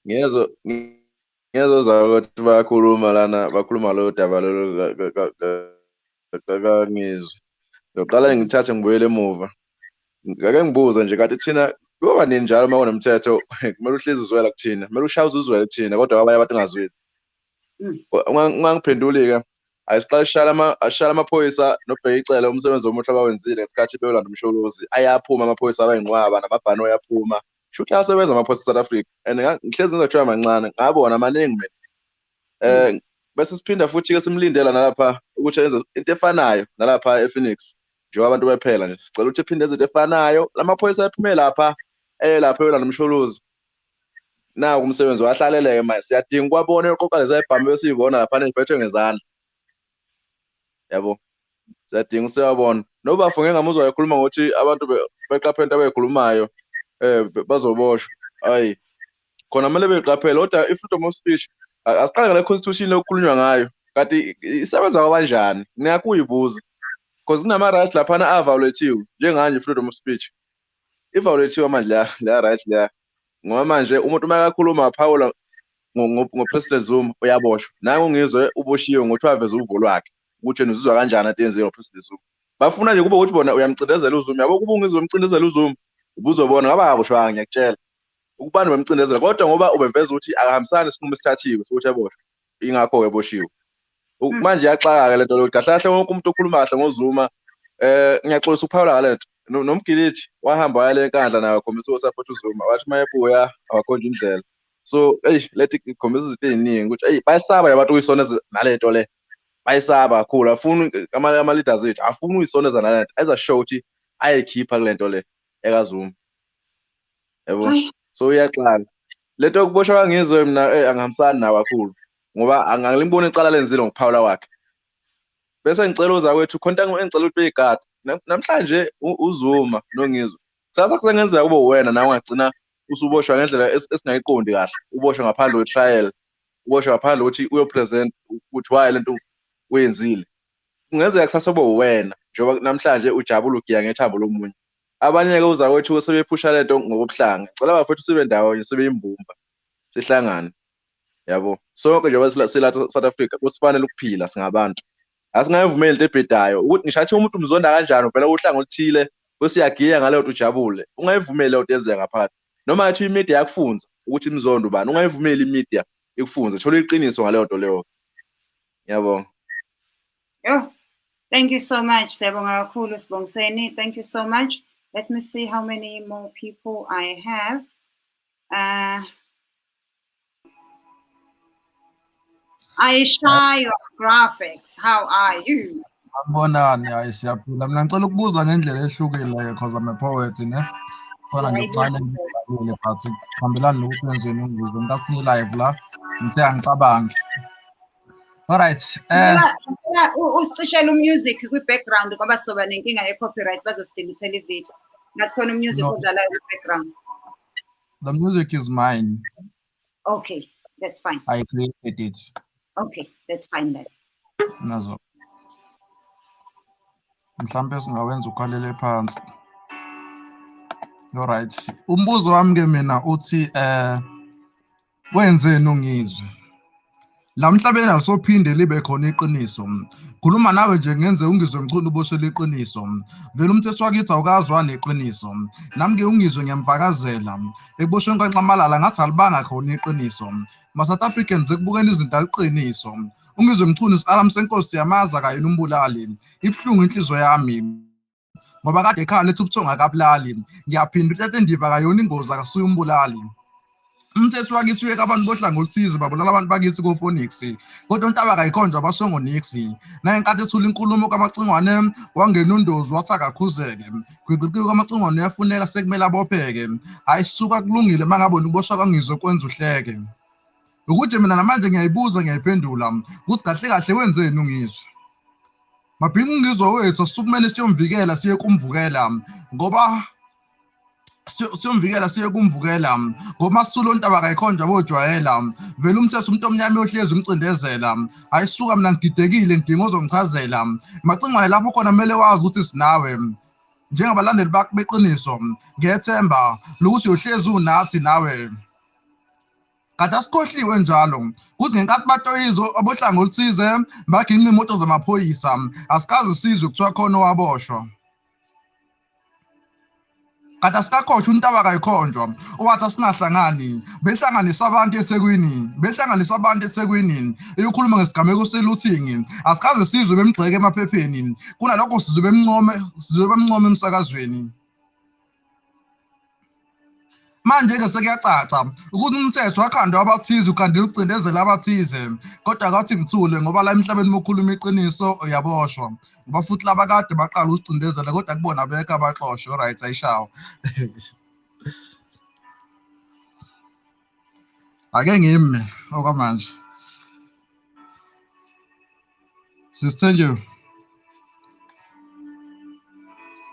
ngiyezozwa ukuthi bayakhuluma lana, bakhuluma lo daba lolu kaNgizwe. Ngiqala ngithathe ngibuyele emuva. Ngake ngibuza nje kanti thina kuba nini njalo uma kunomthetho kumele uhlezi uzwela kuthina, kumele ushawuze uzwele kuthina kodwa abanye abantu engazweli. Ungangiphenduli-ke ayisiqala ashala amaphoyisa nobheka icala umsebenzi omuhle abawenzile ngesikhathi bewulanda umsholozi ayaphuma amaphoyisa abayinqwaba namabhano ayaphuma. Shuthi ayasebenza amaphoyisa eSouth Africa and ngihlezi ngizathiwa mancane ngabona amaningi mina. Bese siphinda futhi-ke simlindela nalapha ukuthi enze into efanayo nalapha ePhoenix njengoba abantu bephela nje sicela ukuthi iphinde izinto efanayo lamaphoyisa ephume lapha lapha eyolanda umsholozi. Naku umsebenzi wahlaleleke manje siyadinga kwabona eqoqa lezi ayibhamu besiyibona lapha niphethwe ngezandla. Yabo siyadinga usiyabona noba funge ngamuzwa ekhuluma ngokuthi abantu beqaphela into abayikhulumayo bazoboshwa. Hayi khona kumele beqaphele kodwa i-freedom of speech asiqale ngale constitution okukhulunywa ngayo kanti isebenza kanjani niyakuyibuza because kunama-rights laphana avaletiwe njenganje freedom of speech ivaletiwe manje la right la ngoba manje umuntu uma akakhuluma aphawula ngopresident Zuma uyaboshwa. Nangu uNgizwe uboshiwe ngokuthi waveza uvo lwakhe ukuthi uzizwa kanjani into yenziwe ngopresident Zuma. Bafuna nje kube ukuthi bona uyamcindezela uZuma. Yabo kuba uNgizwe umcindezela uZuma ubuzobona ngaba aboshwanga ngiyakutshela. Ukubani bemcindezela kodwa ngoba ubeveza ukuthi akahambisani isinqumo esithathiwe sokuthi eboshwe. Ingakho eboshiwe. Manje yaxaka-ke lento lo kahle kahle wonke umuntu okhuluma kahle ngoZuma ngiyaxolisa ukuphawula ngalento. Nomgilithi wahamba waya le nkandla nayo akhombisa usupport uZuma wathi mayebuya awakhonje indlela. So lethi ikhombisa izinto eziningi ukuthi bayisaba abantu ukuyisoneza nalento le. Bayisaba kakhulu afuna ama-leaders ethu afuna ukuyisoneza nalento ezashow ukuthi ayikhipha kulento le ekaZuma. Yabo so uyaxala lento yokuboshwa kaNgizwe mina angihambisani nawo kakhulu ngoba angilimboni icala lenzile ngokuphawula kwakhe. Bese ngicela uzakwethu khonta engicela ukuthi beyigada namhlanje uZuma noNgizwe sasa kusengenzeka kube wena nawe ungagcina usuboshwa ngendlela esingayiqondi kahle. Uboshwa ngaphandle kwe-trial, uboshwa ngaphandle ukuthi uyopresent ukuthi why lento uyenzile. Kungenzeka kusasa kube wena njengoba namhlanje ujabula ugiya ngethambo lomunye. Abanye-ke uzakwethu sebephusha lento ngokuhlanga. Ngicela bafethu sibe ndawonye sibe imbumba sihlangane. Yabo sonke njengoba silapha South Africa kusifanele ukuphila singabantu. Asingayivumeli into ebhedayo ukuthi ngishathi umuntu umzonda kanjani uvela uhlanga oluthile bese uyagiya ngaleyo nto ujabule. Ungayivumeli leyo nto yenzeka ngaphakathi. Noma yathi imedia yakufunza ukuthi imzondo ubani ungayivumeli imedia ikufunze thola iqiniso ngaleyo nto leyo. Yabonga. Yo, thank you so much. Siyabonga kakhulu Sibongiseni. Thank you so much. Let me see how many more people I have. Aisha, your graphics, how are you? Ngibonani hayi siyaphila. Mina ngicela ukubuza ngendlela ehlukile because I'm a poet ne. Khona ngicela ngibhalile but kuhambelana nokuthi wenzeni uNgizwe ngikafuni live la ngithe angicabangi. All right. Usicishela umusic kwi-background ngoba soba nenkinga ye-copyright bazosidilithela ivideo. Ngathi khona umusic odlalayo kwi-background. The music is mine. Okay, that's fine. I created it. Okay, that's fine then. Nazo. Mhlambe singawenza ukhalele phansi. All right. Umbuzo wami ke mina uthi wenzeni uNgizwe? La mhlabeni alisophinde libe khona iqiniso. Khuluma nawe nje ngenze uNgizwe mchunu uboshela iqiniso. Vele umthetho wakithi awukazwa neqiniso. Nami ke uNgizwe ngiyamfakazela. Ekuboshweni kaNxamalala ngathi alibanga khona iqiniso. Ma-South Africans ekubukeni izinto aliqiniso. uNgizwe mchunu alam senkosi yamaza kaye numbulali. Ibhlungu inhliziyo yami. Ngoba kade ekhaya lethu ubuthonga kabulali. Ngiyaphinda uthathe ndiva kayona ingozi akasuye umbulali. umthetho wakithi uyeka abantu bohlanga oluthize babulala abantu bakithi ko-Phoenix kodwa uNtaba kayikhonjwa basongo nix naye nkathi ethula inkulumo kaMacingwane wangena undozi wathi akakhuzeke gwiqwiqwi kaMacingwane uyafuneka sekumele abopheke hayi suka kulungile mangabona ukuboshwa kaNgizwe kwenza uhleke ukuthi mina namanje ngiyayibuza ngiyayiphendula ukuthi kahle kahle wenzeni uNgizwe mabhinqa uNgizwe wethu sukumele siyomvikela siye kumvukela ngoba siyomvikela siye kumvukela ngoba sithulo uNtaba kayikhonjwa bojwayela vele umthetho umuntu omnyama ohlezi umcindezela ayisuka mina ngididekile ngidinga ozongichazela Macingwane lapho khona kumele wazi ukuthi sinawe njengabalandeli bakho beqiniso ngiyethemba lokuthi uyohlezi unathi nawe kade asikhohliwe njalo kuthi ngenkathi batoyizo abohlanga oluthize baginqa imoto zamaphoyisa asikazi sizwe kuthiwa khona owaboshwa kade asikakhohlwa uNtaba kayikhonjwa owathi asingahlangani behlanganisa abantu eThekwini eyokhuluma ngesigameko seluthingi asikaze sizwe bemgxeke emaphepheni kunalokho sizwe bemncome emsakazweni manje-ke sekuyacaca ukuthi umthetho wakhandwa abathize ukhandela ukucindezela abathize kodwa akathi ngithule ngoba la emhlabeni mokhuluma iqiniso uyaboshwa ngoba futhi laba kade baqala ukucindezela kodwa kubona beke abaxoshwe alright ayishawo ake ngime okwamanje Thenjiwe.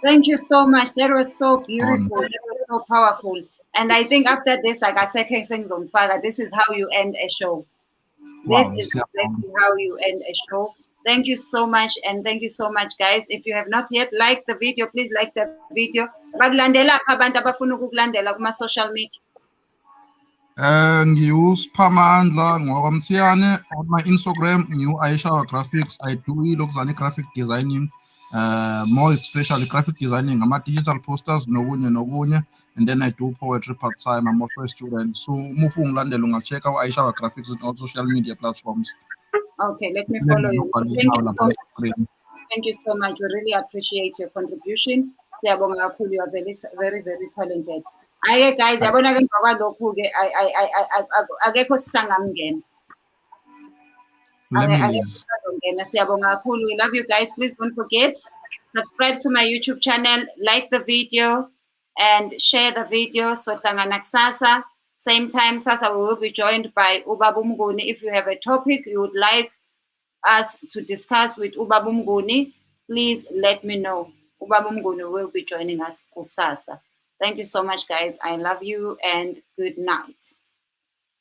Thank you so much. That was so beautiful. That was so powerful. And I think after this, like I said, this is how you end a show. This is exactly how you end a show. Thank you so much. And thank you so much, guys. If you have not yet liked the video, please like the video. Bakulandela abantu abafuna ukukulandela kuma social media. NgiwuSiphamandla ngokwamthiyane on my Instagram ngiwu-Aisha Graphics. I do lokuzana graphic designing, more especially graphic designing, ama-digital posters nokunye. And then I do poetry part-time. I'm also a student. So move on, check out Aisha Graphics on all social media platforms. Okay, let me follow you. Thank you so much. We really appreciate your contribution. You are very, very, very talented. Aye, guys, I want we love you guys. Please don't forget, subscribe to my YouTube channel, like the video, and share the video. So Kusasa, same time Sasa, we will be joined by uBabumnguni. If you have a topic you would like us to discuss with uBabumnguni, please let me know. uBabumnguni will be joining us Kusasa. Thank you so much, guys. I love you and good night.